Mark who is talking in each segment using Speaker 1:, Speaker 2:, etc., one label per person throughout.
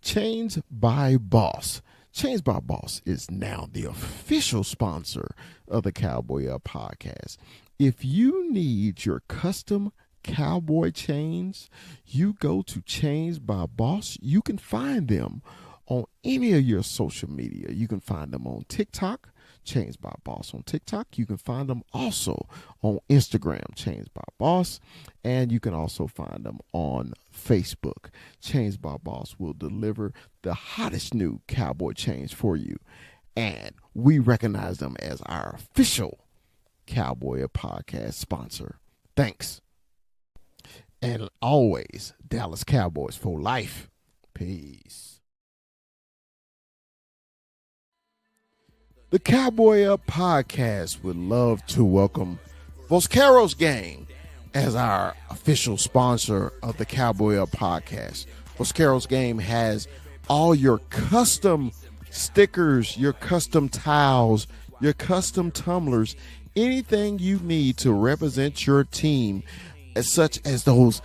Speaker 1: Chains by Boss. Chains by Boss is now the official sponsor of the Cowboy Up podcast. If you need your custom cowboy chains, you go to Chains by Boss. You can find them on any of your social media. You can find them on TikTok, Chains by Boss on TikTok. You can find them also on Instagram, Chains by Boss, and you can also find them on Facebook. Chains by Boss will deliver the hottest new cowboy chains for you, and we recognize them as our official Cowboy podcast sponsor. Thanks. And always, Dallas Cowboys for life. Peace. The Cowboy Up podcast would love to welcome Voscaro's Gang as our official sponsor of the Cowboy Up podcast. Voscaro's Game has all your custom stickers, your custom towels, your custom tumblers, anything you need to represent your team, such as those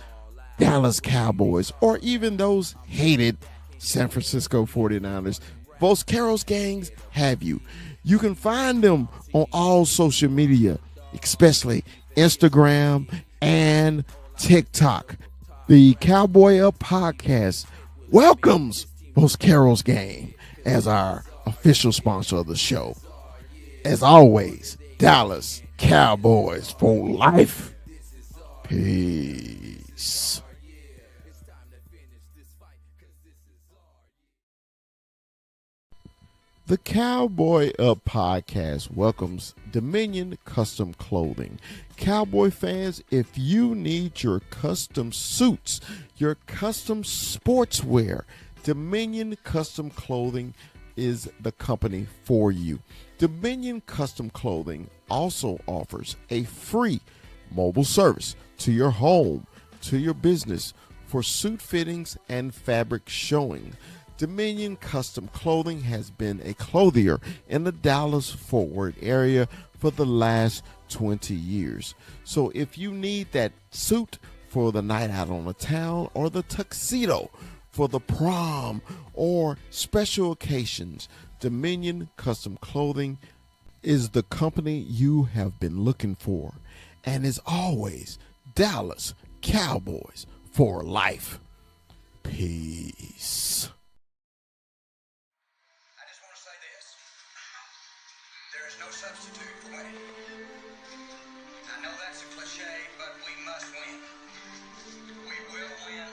Speaker 1: Dallas Cowboys or even those hated San Francisco 49ers. Voscaro's Gangs have you. You can find them on all social media, especially Instagram and TikTok. The Cowboy Up podcast welcomes Voscaro's Gang as our official sponsor of the show. As always, Dallas Cowboys for life. Peace. The Cowboy Up podcast welcomes Dominion Custom Clothing. Cowboy fans, if you need your custom suits, your custom sportswear, Dominion Custom Clothing is the company for you. Dominion Custom Clothing also offers a free mobile service to your home, to your business for suit fittings and fabric showing. Dominion Custom Clothing has been a clothier in the Dallas-Fort Worth area for the last 20 years. So if you need that suit for the night out on the town or the tuxedo for the prom or special occasions, Dominion Custom Clothing is the company you have been looking for. And as always, Dallas Cowboys for life. Peace.
Speaker 2: No substitute for winning. I know that's a cliche, but we must win. We will win.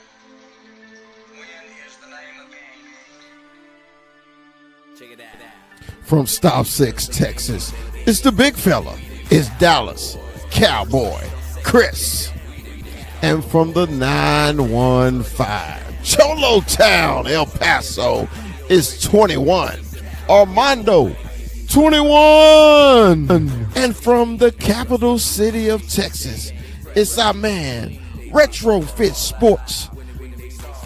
Speaker 2: Win is the name of game.
Speaker 3: Check it out.
Speaker 1: From Stop 6, Texas, it's the big fella. It's Dallas Cowboy Chris. And from the 915, Cholo Town, El Paso, is 21. Armando 21. And from the capital city of Texas, it's our man, Retrofit Sports.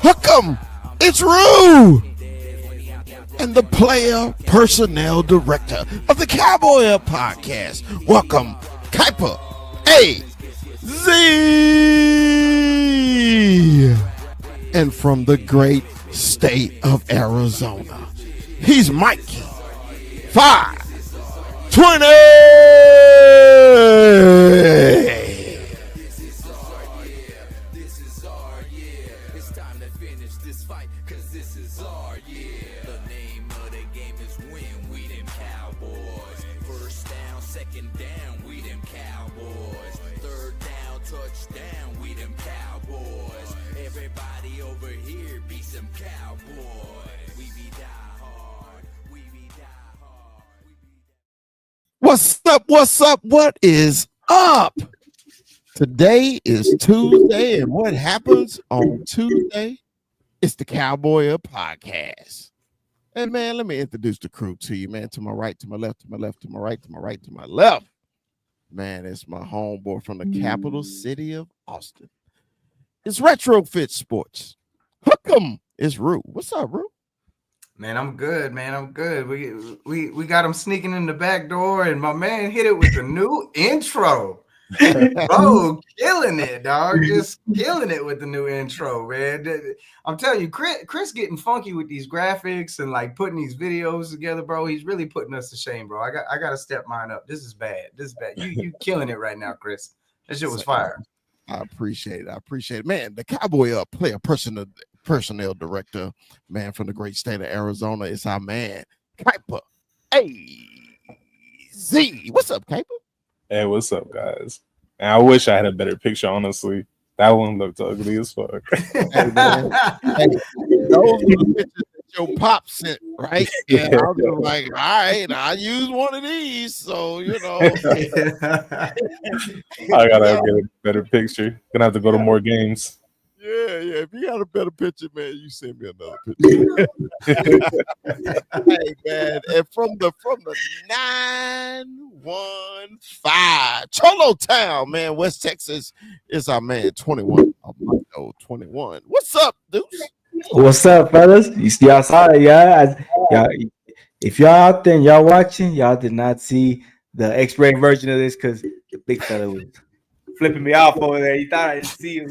Speaker 1: Hookem, it's Rue. And the player personnel director of the Cowboy Up podcast. Welcome, Kuiper A.Z. And from the great state of Arizona, he's Mikey 520.
Speaker 3: This is our year. It's time to finish this fight, cause this is our year. The name of the game is win, we them Cowboys. First down, second down, we them Cowboys. Third down, touchdown, we them Cowboys. Everybody over here be some Cowboys. We be die hard, we be die hard.
Speaker 1: What's up? What's up? What is up? Today is Tuesday, and what happens on Tuesday? It's the Cowboy Up podcast. And man, let me introduce the crew to you, man. To my right, to my left, to my left, to my right, to my right, to my left. Man, it's my homeboy from the capital city of Austin. It's Retrofit Sports. Hookem is Rue. What's up, Rue?
Speaker 4: Man, I'm good, man. I'm good. We got him sneaking in the back door, and my man hit it with the new intro. Bro, killing it, dog. Just killing it with the new intro, man. I'm telling you, Chris getting funky with these graphics and like putting these videos together, bro. He's really putting us to shame, bro. I gotta step mine up. This is bad. This is bad. You killing it right now, Chris. That shit was fire.
Speaker 1: I appreciate it. Man, the Cowboy player personnel director, man, from the great state of Arizona is our man, Kuiper. Hey, Z. What's up, Kuiper?
Speaker 5: Hey, what's up, guys? And I wish I had a better picture, honestly. That one looked ugly as fuck.
Speaker 1: Hey, man. Hey, those are the pictures that your pop sent, right?
Speaker 5: Yeah.
Speaker 1: And I was just like, all right, I use one of these. So,
Speaker 5: I gotta get a better picture. Gonna have to go to more games.
Speaker 1: Yeah. If you got a better picture, man, you send me another picture. Hey, man, and from the 915 Cholo Town, man, West Texas is our man 21. 21. What's up, Deuce?
Speaker 6: What's up, fellas? You see outside, yeah. If y'all out there and y'all watching, y'all did not see the X-ray version of this because the big fella was flipping me off over there. You thought I didn't see him.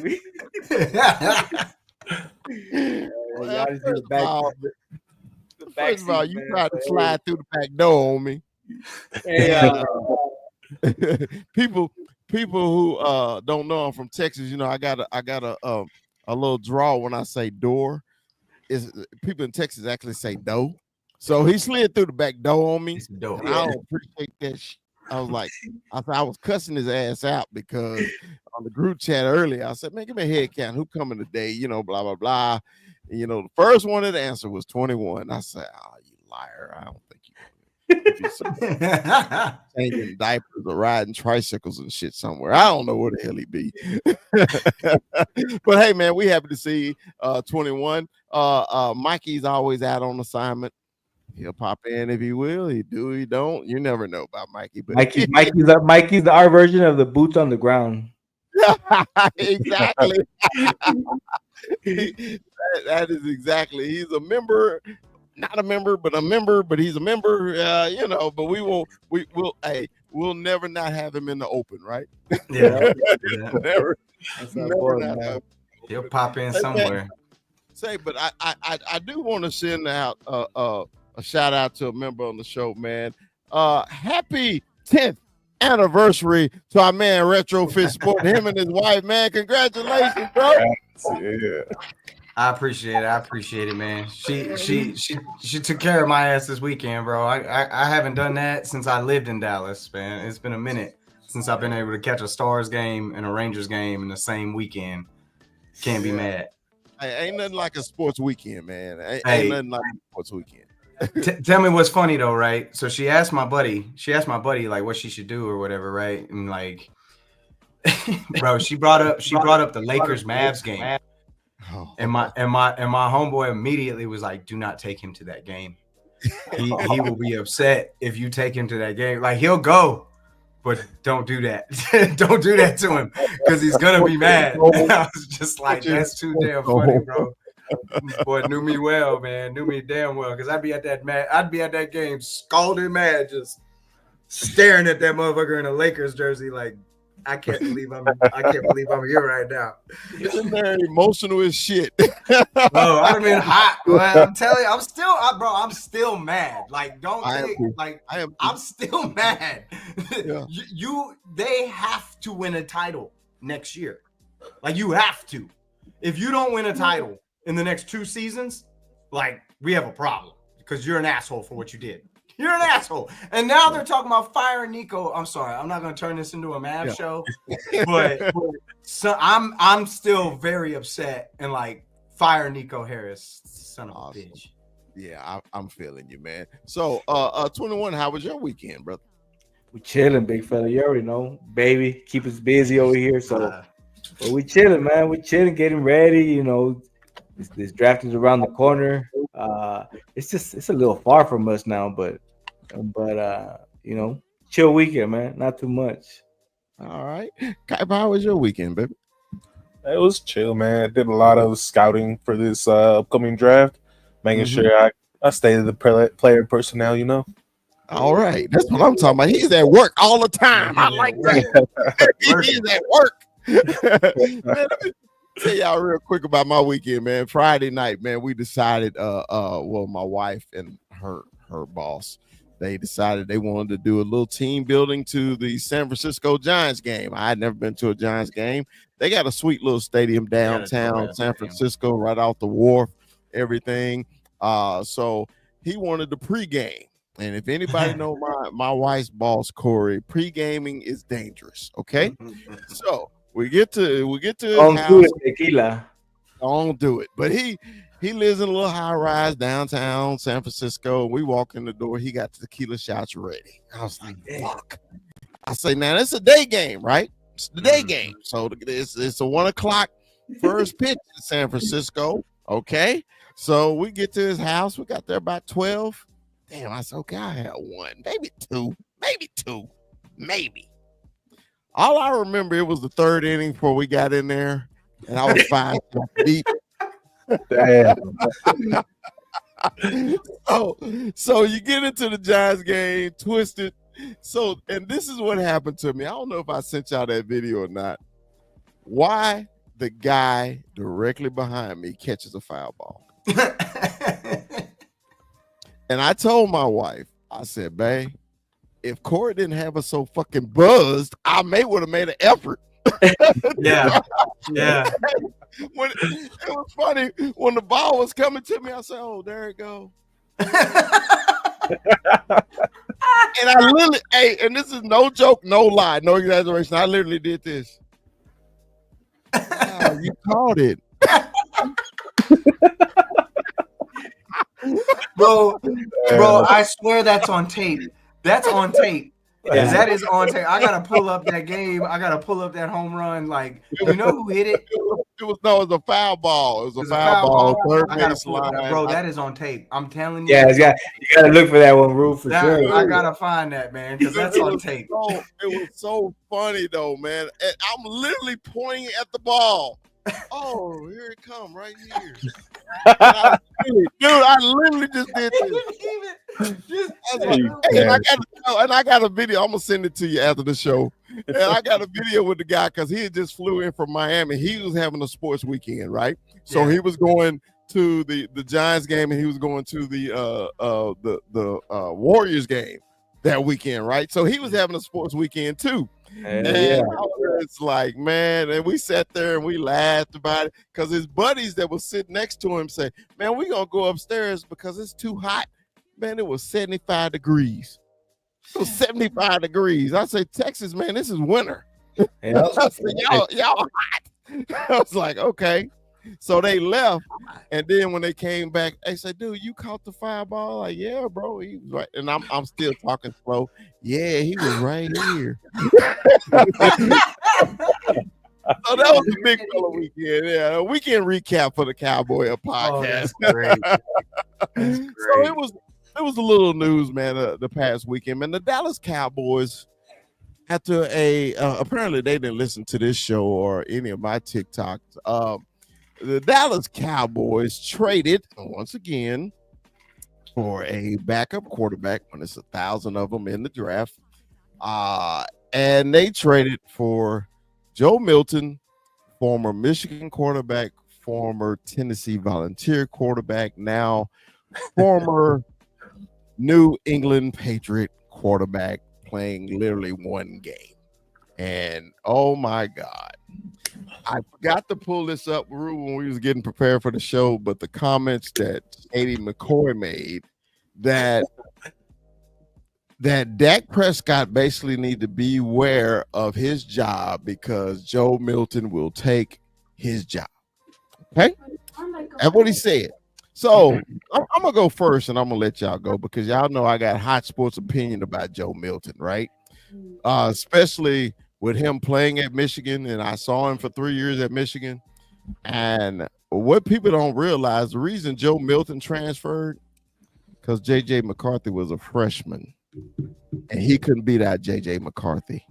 Speaker 6: Y'all just do the back.
Speaker 1: First of all, you tried to slide through the back door on me.
Speaker 6: Hey,
Speaker 1: people who don't know I'm from Texas, you know, I got a little draw when I say door. Is people in Texas actually say dough. So he slid through the back door on me. And I don't appreciate that shit. I was like, I was cussing his ass out because on the group chat earlier, I said, man, give me a head count. Who coming today? You know, blah, blah, blah. And, you know, the first one of the answer was 21. I said, oh, you liar. I don't think you changing diapers or riding tricycles and shit somewhere. I don't know where the hell he be. But hey, man, we happy to see 21. Mikey's always out on assignment. He'll pop in if he will. He do, he don't. You never know about Mikey. But
Speaker 6: Mikey's the our version of the boots on the ground.
Speaker 1: Exactly. that is exactly. He's a member, not a member, but a member. But he's a member. You know. But we'll never not have him in the open, right?
Speaker 4: Yeah.
Speaker 1: Never
Speaker 6: boy,
Speaker 1: not have him.
Speaker 4: He'll pop in somewhere.
Speaker 1: But I do want to send out a shout out to a member on the show, man. Happy 10th anniversary to our man Retrofit Sport, him and his wife, man. Congratulations, bro.
Speaker 5: Yeah.
Speaker 4: I appreciate it, man. She took care of my ass this weekend, bro. I haven't done that since I lived in Dallas, man. It's been a minute since I've been able to catch a Stars game and a Rangers game in the same weekend. Can't be mad.
Speaker 1: Hey, ain't nothing like a sports weekend, man.
Speaker 4: Hey.
Speaker 1: Ain't nothing like a sports weekend.
Speaker 4: Tell me what's funny though, right? So she asked my buddy like what she should do or whatever, right? And like, bro, she brought up the Lakers Mavs game, and my homeboy immediately was like, "Do not take him to that game. He will be upset if you take him to that game. Like he'll go, but don't do that. Don't do that to him because he's gonna be mad." I was just like, "That's too damn funny, bro." Boy knew me well, man. Knew me damn well because I'd be at that game scalding mad, just staring at that motherfucker in a Lakers jersey. Like, I can't believe I'm here right now.
Speaker 1: It's very emotional as shit.
Speaker 4: Bro, I'd have been hot. Bro. I'm telling you, I'm still mad. Like, don't think like I'm still mad. Yeah. They have to win a title next year. Like, you have to. If you don't win a title in the next 2 seasons, like, we have a problem because you're an asshole for what you did. You're an asshole. And now they're talking about firing Nico. I'm sorry. I'm not going to turn this into a Mavs show, but so I'm still very upset and like, fire Nico Harris, son of a bitch.
Speaker 1: Yeah, I'm feeling you, man. So, 21, how was your weekend, brother?
Speaker 6: We chilling, big fella. You already know, baby. Keep us busy over here. So, but we chilling, man. We chilling, getting ready. You know, this draft is around the corner. It's a little far from us now, but you know, chill weekend, man. Not too much.
Speaker 1: All right, Kai, how was your weekend, baby?
Speaker 5: It was chill, man. I did a lot of scouting for this upcoming draft, making sure I stayed the player personnel, you know.
Speaker 1: All right, that's what I'm talking about. He's at work all the time. I like that. He's at work. Man, let me tell y'all real quick about my weekend, man. Friday night, man, we decided, well, my wife and her boss, they decided they wanted to do a little team building to the San Francisco Giants game. I had never been to a Giants game. They got a sweet little stadium downtown San Francisco, right off the wharf, everything. So he wanted the pregame. And if anybody know my wife's boss, Corey, pre-gaming is dangerous. Okay. So we get to his house.
Speaker 6: Do it, tequila.
Speaker 1: Don't do it. But he lives in a little high rise downtown San Francisco. We walk in the door. He got the tequila shots ready. I was like, fuck. I say, now it's a day game, right? It's the day game. So it's a 1 o'clock first pitch in San Francisco. Okay. So we get to his house. We got there about 12. Damn, I said, okay, I had one, maybe two. All I remember, it was the third inning before we got in there, and I was 5 deep.
Speaker 5: Damn.
Speaker 1: So you get into the Giants game, twisted. So, and this is what happened to me. I don't know if I sent y'all that video or not. Why the guy directly behind me catches a foul ball. And I told my wife, I said, babe, if Corey didn't have us so fucking buzzed, I would have made an effort.
Speaker 4: Yeah.
Speaker 1: When it was funny, when the ball was coming to me, I said, oh, there it go. And I literally, and this is no joke, no lie, no exaggeration. I literally did this. Wow, you caught it.
Speaker 4: Bro, I swear that's on tape. That's on tape. Yeah. That is on tape. I gotta pull up that game. I gotta pull up that home run. Like, you know who hit it?
Speaker 1: It was a foul ball. It was a foul ball. Third base line.
Speaker 4: Bro, that is on tape. I'm telling you.
Speaker 6: Yeah, you gotta look for that one, Rue, for sure.
Speaker 4: I gotta find that, man, because that's on tape.
Speaker 1: It was so funny though, man. And I'm literally pointing at the ball. Oh, here it come right here. I literally just did this. And I got a video. I'm gonna send it to you after the show. And I got a video with the guy because he had just flew in from Miami. He was having a sports weekend, right? So he was going to the Giants game and he was going to the Warriors game that weekend, right? So he was having a sports weekend too. And it's like, man, and we sat there and we laughed about it because his buddies that was sitting next to him say, man, we gonna go upstairs because it's too hot. Man, it was 75 degrees. It was 75 degrees. I say, Texas, man, this is winter.
Speaker 6: Yeah.
Speaker 1: I said, y'all hot. I was like, okay. So they left, and then when they came back, they said, dude, you caught the foul ball? Like, yeah, bro, he was right. And I'm still talking slow. Yeah, he was right here. So that was a big fella weekend. Yeah, a weekend recap for the Cowboy podcast.
Speaker 4: Oh, great. That's great.
Speaker 1: So it was a little news, man, the past weekend. Man, the Dallas Cowboys, after apparently they didn't listen to this show or any of my TikToks. The Dallas Cowboys traded once again for a backup quarterback when it's 1,000 of them in the draft. And they traded for Joe Milton, former Michigan quarterback, former Tennessee Volunteer quarterback, now former New England Patriot quarterback, playing literally one game. And oh my God, I forgot to pull this up, Rue, when we was getting prepared for the show, but the comments that Katie McCoy made that Dak Prescott basically need to beware of his job because Joe Milton will take his job. Okay? That's what he said. So I'm gonna go first and I'm gonna let y'all go because y'all know I got hot sports opinion about Joe Milton, right? Especially with him playing at Michigan, and I saw him for 3 years at Michigan. And what people don't realize, the reason Joe Milton transferred, because J.J. McCarthy was a freshman, and he couldn't beat out J.J. McCarthy.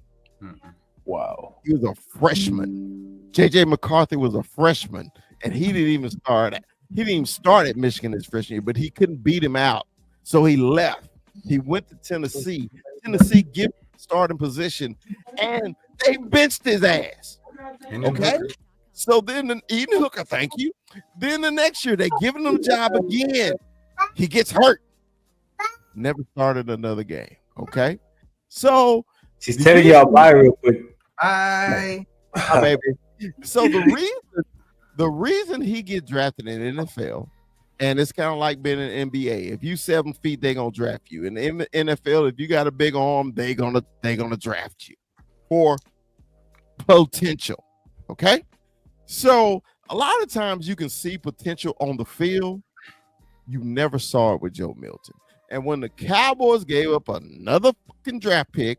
Speaker 5: Wow.
Speaker 1: He was a freshman. J.J. McCarthy was a freshman, and he didn't even start at Michigan his freshman year, but he couldn't beat him out. So he left. He went to Tennessee. Tennessee give him starting position, and they benched his ass. Okay. So then Eden Hooker, thank you. Then the next year they giving him a job again. He gets hurt. Never started another game. Okay. So
Speaker 6: She's telling y'all bye real quick.
Speaker 4: I
Speaker 1: baby. So the reason he get drafted in the NFL, and it's kind of like being in NBA. If you 7 feet, they're gonna draft you. And in the NFL, if you got a big arm, they're gonna draft you for potential. Okay. So a lot of times you can see potential on the field. You never saw it with Joe Milton. And when the Cowboys gave up another fucking draft pick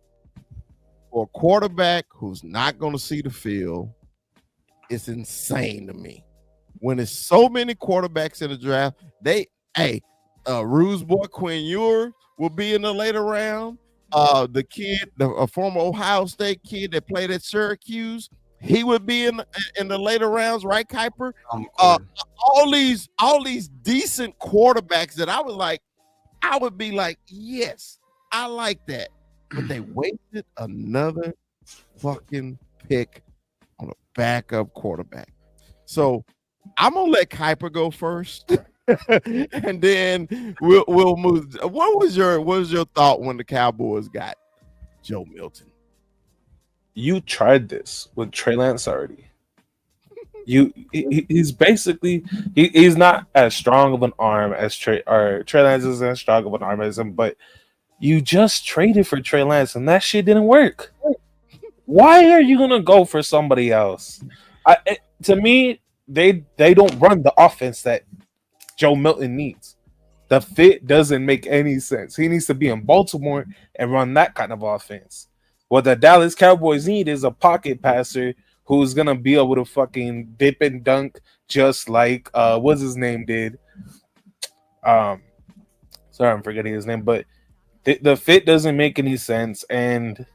Speaker 1: for a quarterback who's not going to see the field, it's insane to me. When there's so many quarterbacks in the draft, Ruse boy Quinn Ewers will be in the later round. The kid, a former Ohio State kid that played at Syracuse, he would be in the later rounds, right, Kuiper? All these decent quarterbacks that I would be like, yes, I like that. But they wasted another fucking pick on a backup quarterback. So I'm gonna let Kuiper go first, and then we'll move. What was your thought when the Cowboys got Joe Milton?
Speaker 5: You tried this with Trey Lance already. He's basically he's not as strong of an arm as Trey Lance isn't as strong of an arm as him, but you just traded for Trey Lance and that shit didn't work. Why are you gonna go for somebody else? To me, they don't run the offense that Joe Milton needs. The fit doesn't make any sense. He needs to be in Baltimore and run that kind of offense. What the Dallas Cowboys need is a pocket passer who's gonna be able to fucking dip and dunk just like what's his name did. Sorry, I'm forgetting his name, but the fit doesn't make any sense, and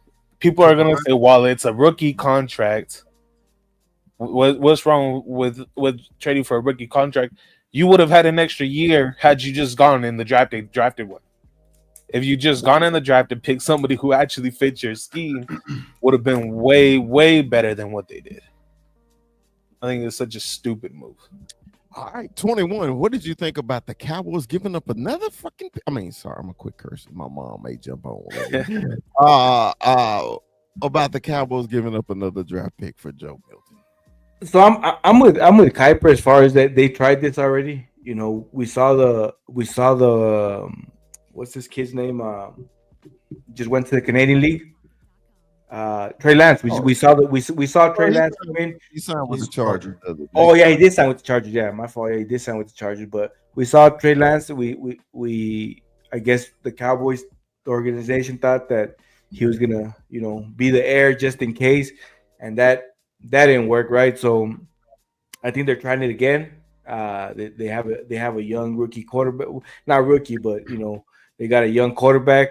Speaker 5: people are gonna say, "Well, it's a rookie contract. What's wrong with trading for a rookie contract? You would have had an extra year had you just gone in the draft and drafted one. If you just gone in the draft and picked somebody who actually fits your scheme, would have been way, way better than what they did. I think it's such a stupid move.
Speaker 1: All right, 21. What did you think about the Cowboys giving up another fucking? Sorry, I'm a quick curse. My mom may jump on. About the Cowboys giving up another draft pick for Joe Milton.
Speaker 6: So I'm with Kuiper as far as that they tried this already. You know, we saw the what's this kid's name? Just went to the Canadian League. Trey Lance. We saw Trey Lance come in.
Speaker 1: He signed with the Chargers.
Speaker 6: Oh yeah, he did sign with the Chargers. Yeah, my fault. Yeah, he did sign with the Chargers. But we saw Trey Lance. We I guess the Cowboys the organization thought that he was gonna be the heir just in case, and that didn't work, right? So I think they're trying it again. They have a young rookie quarterback, not rookie, but they got a young quarterback.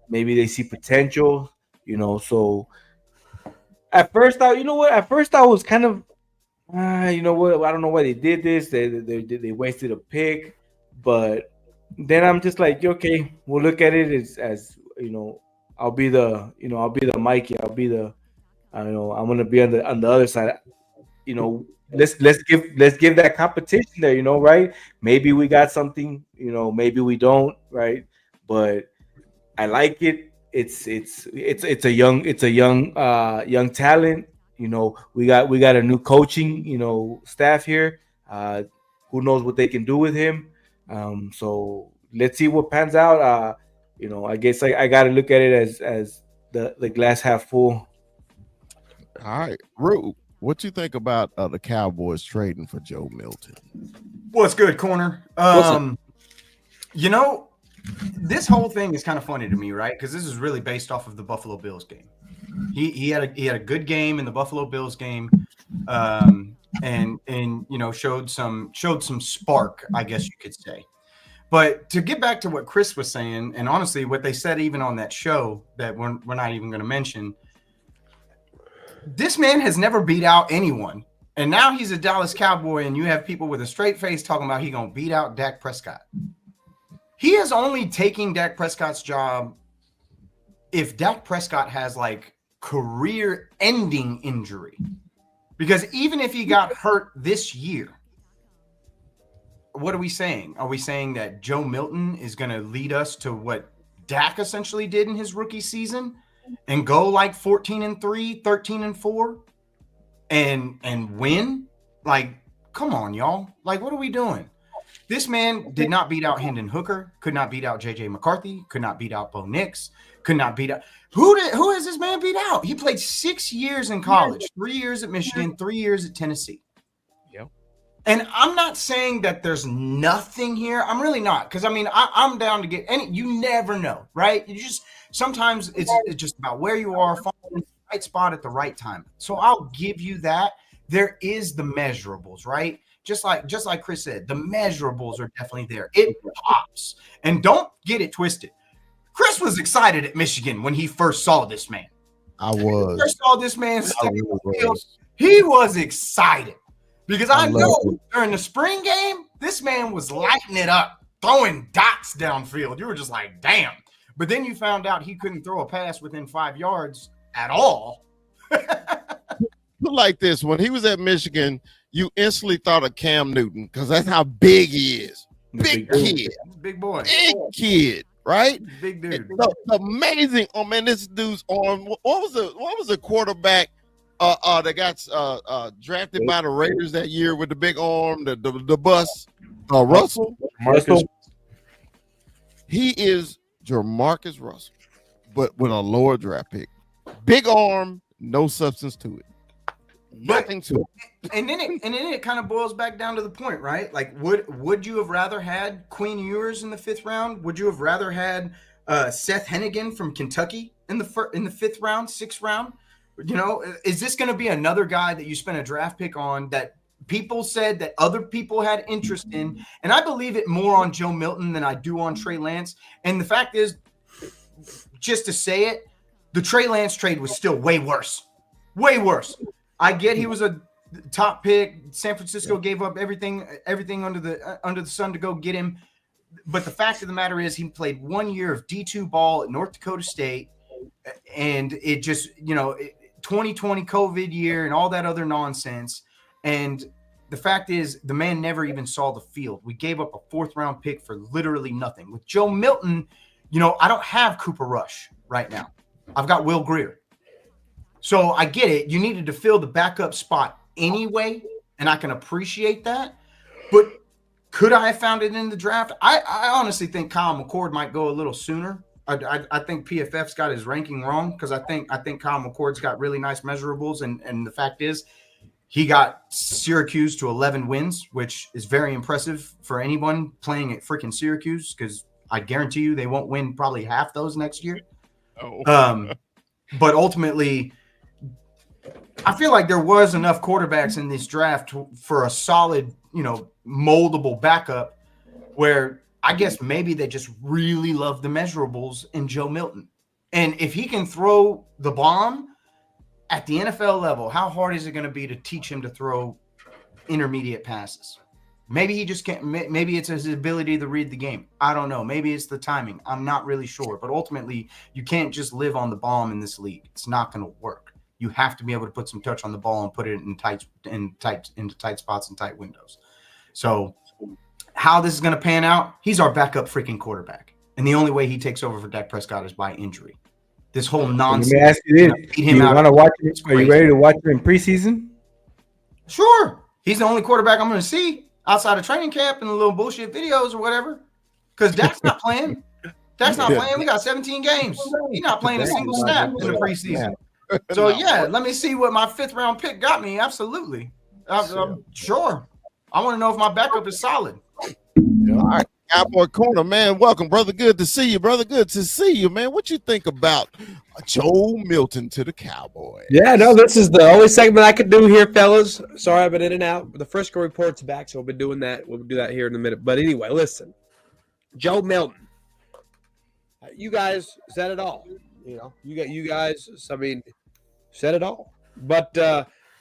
Speaker 6: Maybe they see potential, So at first, I was kind of, I don't know why they did this. They wasted a pick, but then I'm just like, okay, we'll look at it as I'll be the Mikey. I'm gonna be on the other side. Let's give that competition there, right? Maybe we got something, maybe we don't, right? But I like it. It's a young talent. We got a new coaching, staff here. Who knows what they can do with him? So let's see what pans out. I guess I got to look at it as the glass half full.
Speaker 1: All right, Rue, what you think about the Cowboys trading for Joe Milton?
Speaker 4: What's good, Corner? This whole thing is kind of funny to me, right? Because this is really based off of the Buffalo Bills game. He had a good game in the Buffalo Bills game, and showed some spark, I guess you could say. But to get back to what Chris was saying, and honestly, what they said even on that show that we're not even going to mention, this man has never beat out anyone, and now he's a Dallas Cowboy, and you have people with a straight face talking about he gonna beat out Dak Prescott. he is only taking Dak Prescott's job if Dak Prescott has like career-ending injury. Because even if he got hurt this year, what are we saying? Are we saying that Joe Milton is going to lead us to what Dak essentially did in his rookie season and go like 14-3, 13-4 and win? Like, come on, y'all. Like, what are we doing? This man did not beat out Hendon Hooker, could not beat out J.J. McCarthy, could not beat out Bo Nix, could not beat out. Who has this man beat out? He played 6 years in college, 3 years at Michigan, 3 years at Tennessee.
Speaker 7: Yep.
Speaker 4: And I'm not saying that there's nothing here. I'm really not. Because, I mean, I'm down to get any. You never know, right? You just sometimes it's just about where you are, finding the right spot at the right time. So I'll give you that. There is the measurables, right? Just like Chris said, the measurables are definitely there. It pops. And don't get it twisted. Chris was excited at Michigan when he first saw this man.
Speaker 1: I was.
Speaker 4: First saw this man step on the field. He was excited because I know during the spring game, this man was lighting it up, throwing dots downfield. You were just like, damn. But then you found out he couldn't throw a pass within 5 yards at all.
Speaker 1: Like this, when he was at Michigan, you instantly thought of Cam Newton because that's how big he is. Big kid.
Speaker 4: Big boy.
Speaker 1: Big kid, right?
Speaker 4: Big dude.
Speaker 1: So amazing. Oh man, this dude's arm. What was the quarterback that got drafted by the Raiders that year with the big arm, the bus? Russell.
Speaker 6: Marcus.
Speaker 1: He is Jamarcus Russell, but with a lower draft pick. Big arm, no substance to it. Nothing to it.
Speaker 4: And then it kind of boils back down to the point, right? Like, would you have rather had Queen Ewers in the 5th round? Would you have rather had Seth Hennigan from Kentucky in the 5th round, 6th round? You know, is this going to be another guy that you spent a draft pick on that people said that other people had interest in? And I believe it more on Joe Milton than I do on Trey Lance. And the fact is, just to say it, the Trey Lance trade was still way worse. Way worse. I get he was a top pick. San Francisco gave up everything under the sun to go get him. But the fact of the matter is he played 1 year of D2 ball at North Dakota State. And it just, 2020 COVID year and all that other nonsense. And the fact is the man never even saw the field. We gave up a 4th round pick for literally nothing. With Joe Milton, I don't have Cooper Rush right now. I've got Will Grier. So I get it. You needed to fill the backup spot anyway, and I can appreciate that. But could I have found it in the draft? I honestly think Kyle McCord might go a little sooner. I think PFF's got his ranking wrong because I think Kyle McCord's got really nice measurables, and the fact is he got Syracuse to 11 wins, which is very impressive for anyone playing at freaking Syracuse because I guarantee you they won't win probably half those next year. But ultimately, I feel like there was enough quarterbacks in this draft for a solid, moldable backup where I guess maybe they just really love the measurables in Joe Milton. And if he can throw the bomb at the NFL level, how hard is it going to be to teach him to throw intermediate passes? Maybe he just can't. Maybe it's his ability to read the game. I don't know. Maybe it's the timing. I'm not really sure. But ultimately, you can't just live on the bomb in this league. It's not going to work. You have to be able to put some touch on the ball and put it into tight spots and tight windows. So how this is going to pan out, he's our backup freaking quarterback. And the only way he takes over for Dak Prescott is by injury. This whole nonsense.
Speaker 6: Let me ask you this. Do you want to watch it? Are you ready to watch it in preseason?
Speaker 4: Sure. He's the only quarterback I'm going to see outside of training camp and the little bullshit videos or whatever. Because Dak's not playing. Dak's not playing. We got 17 games. He's not playing a single snap in the preseason. So, yeah, let me see what my 5th round pick got me. Absolutely. I'm sure. I want to know if my backup is solid.
Speaker 1: All right. Cowboy Corner, man. Welcome, brother. Good to see you, brother. Good to see you, man. What you think about Joe Milton to the Cowboys?
Speaker 7: Yeah, no, this is the only segment I could do here, fellas. Sorry, I've been in and out. The Frisco report's back, so we'll be doing that. We'll do that here in a minute. But anyway, listen. Joe Milton. You guys said it all. You guys, said it all. But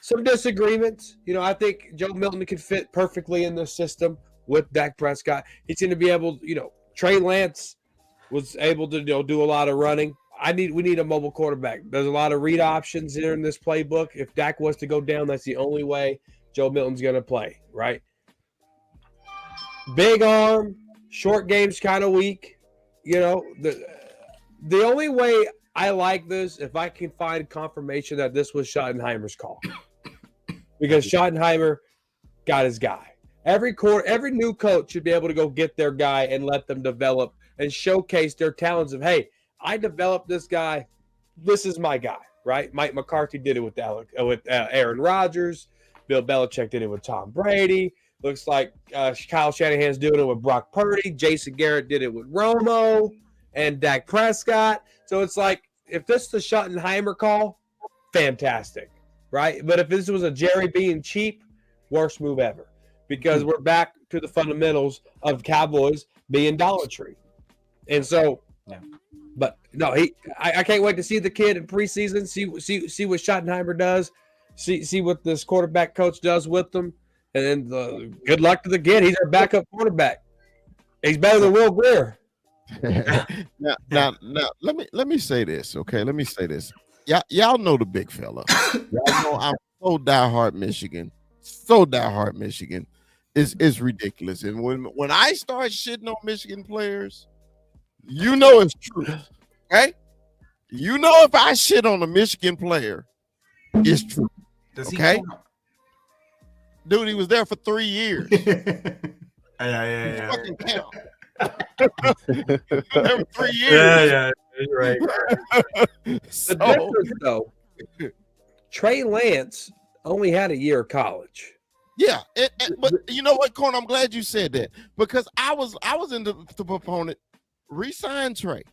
Speaker 7: some disagreements. I think Joe Milton can fit perfectly in the system with Dak Prescott. He's going to be able, Trey Lance was able to do a lot of running. We need a mobile quarterback. There's a lot of read options here in this playbook. If Dak was to go down, that's the only way Joe Milton's going to play, right? Big arm, short game's kind of weak. The only way I like this, if I can find confirmation that this was Schottenheimer's call, because Schottenheimer got his guy. Every new coach should be able to go get their guy and let them develop and showcase their talents of, hey, I developed this guy. This is my guy, right? Mike McCarthy did it with Aaron Rodgers. Bill Belichick did it with Tom Brady. Looks like Kyle Shanahan's doing it with Brock Purdy. Jason Garrett did it with Romo and Dak Prescott. So it's like, if this is the Schottenheimer call, fantastic, right? But if this was a Jerry being cheap, worst move ever, because we're back to the fundamentals of Cowboys being Dollar Tree. And so, but no, I can't wait to see the kid in preseason, see what Schottenheimer does, see what this quarterback coach does with them. And good luck to the kid. He's our backup quarterback. He's better than Will Greer.
Speaker 1: now, let me say this, okay? Let me say this. Y'all know the big fella. Y'all know I'm so diehard Michigan. It's ridiculous. And when I start shitting on Michigan players, you know it's true, okay? You know if I shit on a Michigan player, it's true. Okay? Dude, he was there for 3 years.
Speaker 4: Yeah.
Speaker 1: Fucking count. Every 3 years.
Speaker 4: Yeah. Right.
Speaker 7: The difference, though, Trey Lance only had a year of college.
Speaker 1: Yeah, but you know what, Corn? I'm glad you said that, because I was in the proponent. Resign Trey.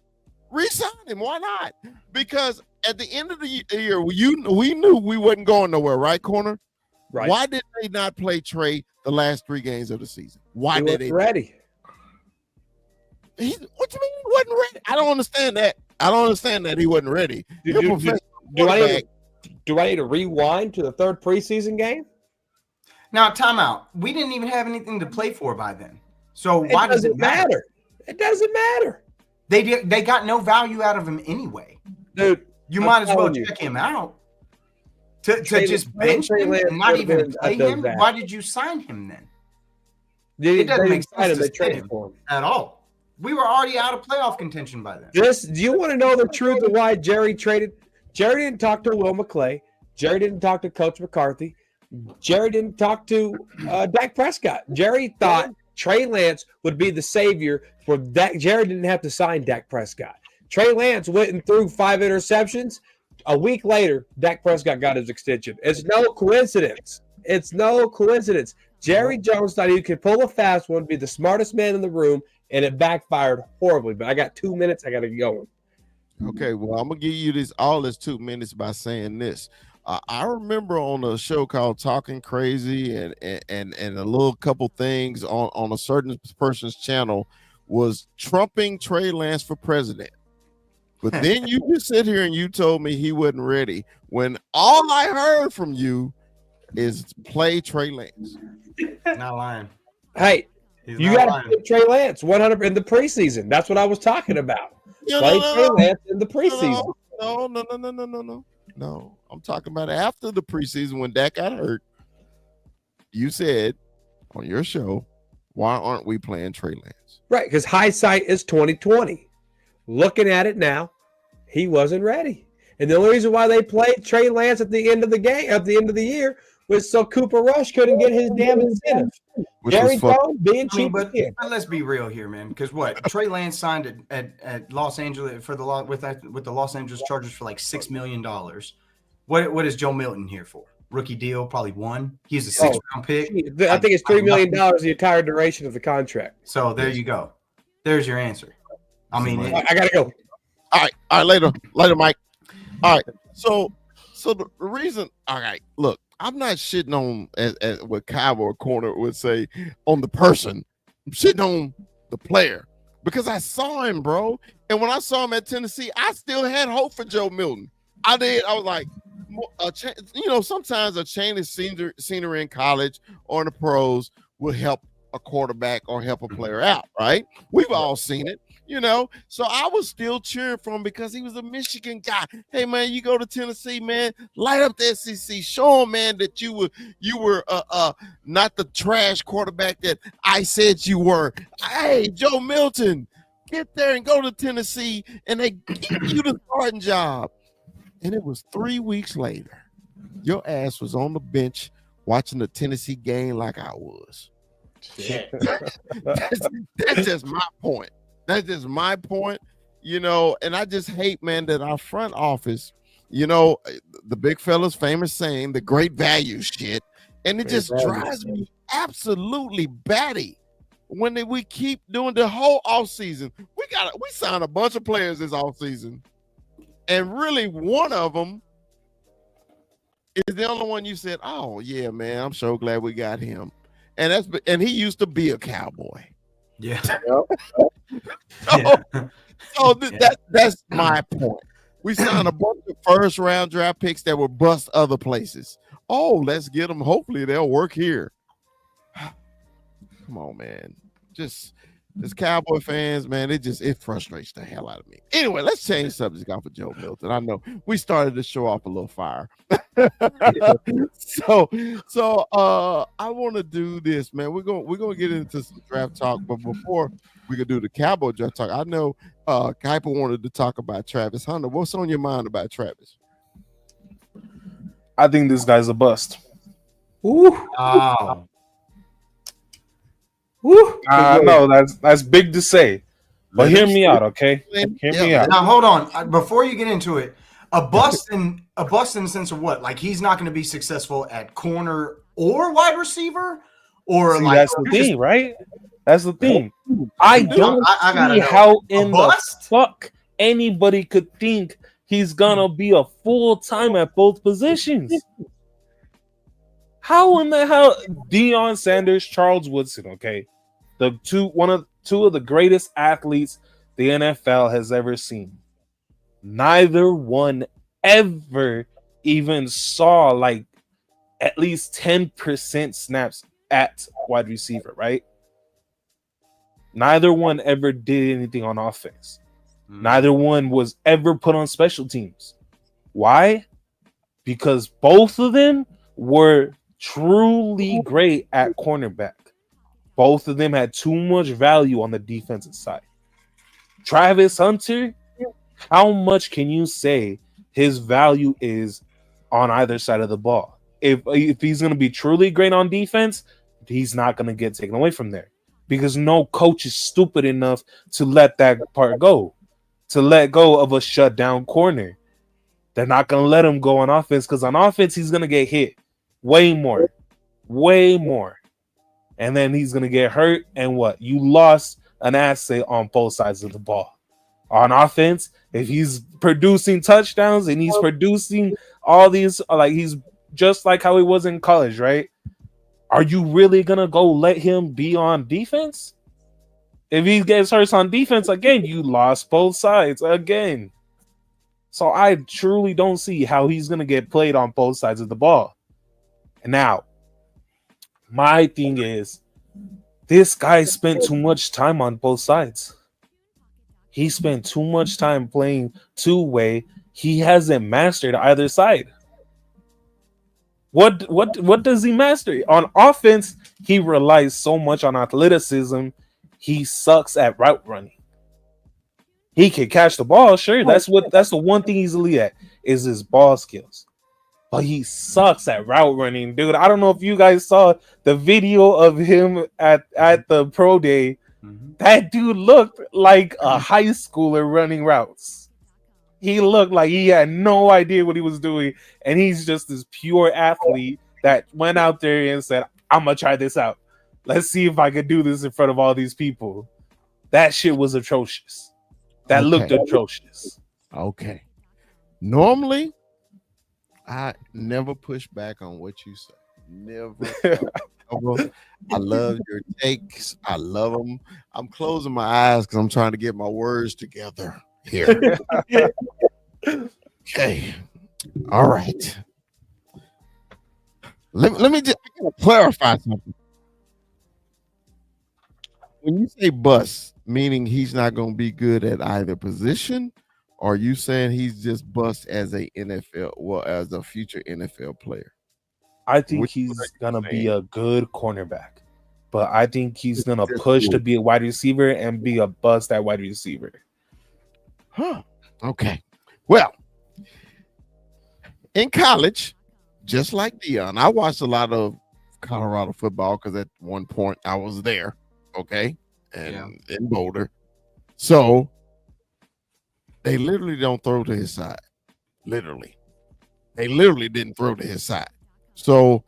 Speaker 1: Resign him. Why not? Because at the end of the year, we knew we wasn't going nowhere, right, Corner?
Speaker 7: Right.
Speaker 1: Why did they not play Trey the last 3 games of the season? Why did they?
Speaker 7: Ready.
Speaker 1: What you mean he wasn't ready? I don't understand that he wasn't ready.
Speaker 7: Do I need to rewind to the third preseason game?
Speaker 4: Now, timeout. We didn't even have anything to play for by then. So why does it
Speaker 7: matter? It doesn't matter.
Speaker 4: They got no value out of him anyway.
Speaker 7: Dude,
Speaker 4: you might as well check him out. To just bench him and not even play him? Why did you sign him then? It doesn't make sense to trade him at all. We were already out of playoff contention by then.
Speaker 7: Do you want to know the truth of why Jerry traded? Jerry didn't talk to Will McClay. Jerry didn't talk to Coach McCarthy. Jerry didn't talk to Dak Prescott. Jerry thought Trey Lance would be the savior for Dak. Jerry didn't have to sign Dak Prescott. Trey Lance went and threw 5 interceptions. A week later, Dak Prescott got his extension. It's no coincidence. Jerry Jones thought he could pull a fast one, be the smartest man in the room, and it backfired horribly. But I got 2 minutes. I got to get going.
Speaker 1: Okay, well, I'm going to give you all this 2 minutes by saying this. I remember on a show called Talking Crazy and a little couple things on a certain person's channel was trumping Trey Lance for president. But then you just sit here and you told me he wasn't ready when all I heard from you is play Trey Lance.
Speaker 4: Not lying.
Speaker 7: Hey, you got to play Trey Lance 100 in the preseason. That's what I was talking about. Play Trey Lance in the preseason.
Speaker 1: No, I'm talking about after the preseason when Dak got hurt. You said on your show, why aren't we playing Trey Lance?
Speaker 7: Right, because hindsight is 2020. Looking at it now, he wasn't ready. And the only reason why they played Trey Lance at the end of the game, at the end of the year, was so Cooper Rush couldn't get his damn incentive. Jerry Jones being cheap.
Speaker 4: But let's be real here, man. Because Trey Lance signed at Los Angeles with the Los Angeles Chargers for like $6 million. What is Joe Milton here for? Rookie deal, probably 1. He's a 6th-round pick.
Speaker 7: I think it's $3 million the entire duration of the contract.
Speaker 4: So there you go. There's your answer. I mean,
Speaker 7: I gotta go.
Speaker 1: All right, later, Mike. All right, so the reason, all right, look, I'm not shitting on as what Cowboy Corner would say on the person. I'm shitting on the player because I saw him, bro. And when I saw him at Tennessee, I still had hope for Joe Milton. I did. I was like, sometimes a change of scenery in college or in the pros will help a quarterback or help a player out, right? We've all seen it, So I was still cheering for him because he was a Michigan guy. Hey man, you go to Tennessee, man, light up the SEC. Show him, man, that you were not the trash quarterback that I said you were. Hey, Joe Milton, get there and go to Tennessee, and they give you the starting job. And it was 3 weeks later. Your ass was on the bench watching the Tennessee game like I was. That's just my point. That's just my point, and I just hate, man, that our front office, the big fella's famous saying, the great value shit, and it just drives me absolutely batty when we keep doing the whole offseason. We signed a bunch of players this offseason, and really one of them is the only one you said, oh yeah, man, I'm so glad we got him. And he used to be a Cowboy.
Speaker 4: Yeah.
Speaker 1: That's my point. We signed a bunch of first round draft picks that will bust other places. Oh, let's get them. Hopefully they'll work here. Come on, man. Just as Cowboy fans, man, it frustrates the hell out of me. Anyway, let's change subject off of Joe Milton. I know we started to show off a little fire. So I want to do this, man. We're gonna get into some draft talk, but before we can do the Cowboy draft talk, I know Kuiper wanted to talk about Travis Hunter. What's on your mind about Travis?
Speaker 5: I think this guy's a bust.
Speaker 6: Ooh.
Speaker 4: Oh.
Speaker 6: Woo.
Speaker 5: I know that's big to say, but hear me out, okay? Hear me out.
Speaker 4: Now hold on. Before you get into it, a bust in the sense of what? Like he's not going to be successful at corner or wide receiver, or
Speaker 5: See,
Speaker 4: like
Speaker 5: that's the thing, right? That's the thing. I don't see how in the fuck anybody could think he's gonna be a full time at both positions. How in the hell Deion Sanders, Charles Woodson, okay? Two of the greatest athletes the NFL has ever seen. Neither one ever even saw like at least 10% snaps at wide receiver, right? Neither one ever did anything on offense. Neither one was ever put on special teams. Why? Because both of them were truly great at cornerback. Both of them had too much value on the defensive side. Travis Hunter, how much can you say his value is on either side of the ball? If he's going to be truly great on defense, he's not going to get taken away from there because no coach is stupid enough to let that part go, to let go of a shutdown corner. They're not going to let him go on offense because on offense, he's going to get hit way more. And then he's going to get hurt. And what? You lost an asset on both sides of the ball. On offense, if he's producing touchdowns and he's producing all these, like he's just like how he was in college, right? Are you really going to go let him be on defense? If he gets hurt on defense again, you lost both sides again. So I truly don't see how he's going to get played on both sides of the ball. And now, my thing is, this guy spent too much time on both sides. He spent too much time playing two-way. He hasn't mastered either side. What does he master? On offense, he relies so much on athleticism. He sucks at route running. He can catch the ball, sure. That's the one thing he's elite at is his ball skills. But he sucks at route running, dude. I don't know if you guys saw the video of him at the pro day. Mm-hmm. That dude looked like a high schooler running routes. He looked like he had no idea what he was doing, and he's just this pure athlete that went out there and said, I'm going to try this out. Let's see if I can do this in front of all these people. That shit was atrocious. That looked atrocious.
Speaker 1: Okay. Normally, I never push back on what you say. Never. I love your takes. I love them. I'm closing my eyes because I'm trying to get my words together here. Okay. All right. Let me just clarify something. when you say bust, meaning he's not going to be good at either position, or are you saying he's just bust as a NFL, well, as a future NFL player?
Speaker 5: I think
Speaker 1: Which one are
Speaker 5: he's
Speaker 1: you
Speaker 5: gonna be
Speaker 1: saying?
Speaker 5: a good cornerback, but I think he's gonna
Speaker 1: Just
Speaker 5: push to
Speaker 1: good.
Speaker 5: be a wide receiver and be a bust at wide receiver.
Speaker 1: Huh. Okay. Well, in college, just like Dion, I watched a lot of Colorado football because at one point I was there. Okay. And in Boulder. So they literally don't throw to his side. Literally. They literally didn't throw to his side. So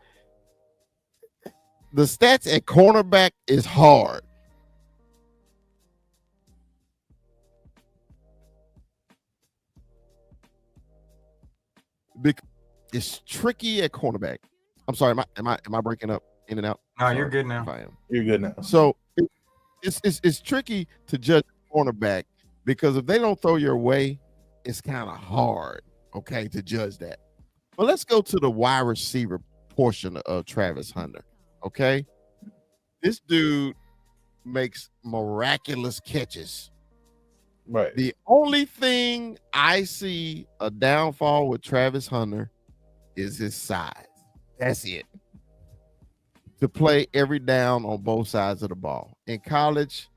Speaker 1: the stats at cornerback is hard. It's tricky at cornerback. I'm sorry, am I breaking up in and out?
Speaker 4: No,
Speaker 1: Sorry
Speaker 4: you're good now.
Speaker 1: if I am.
Speaker 5: You're good now.
Speaker 1: So it's tricky to judge cornerback because if they don't throw your way, it's kind of hard, okay, to judge that. But let's go to the wide receiver portion of Travis Hunter. Okay. This dude makes miraculous catches.
Speaker 5: Right.
Speaker 1: The only thing I see a downfall with Travis Hunter is his size. That's it. To play every down on both sides of the ball. In college,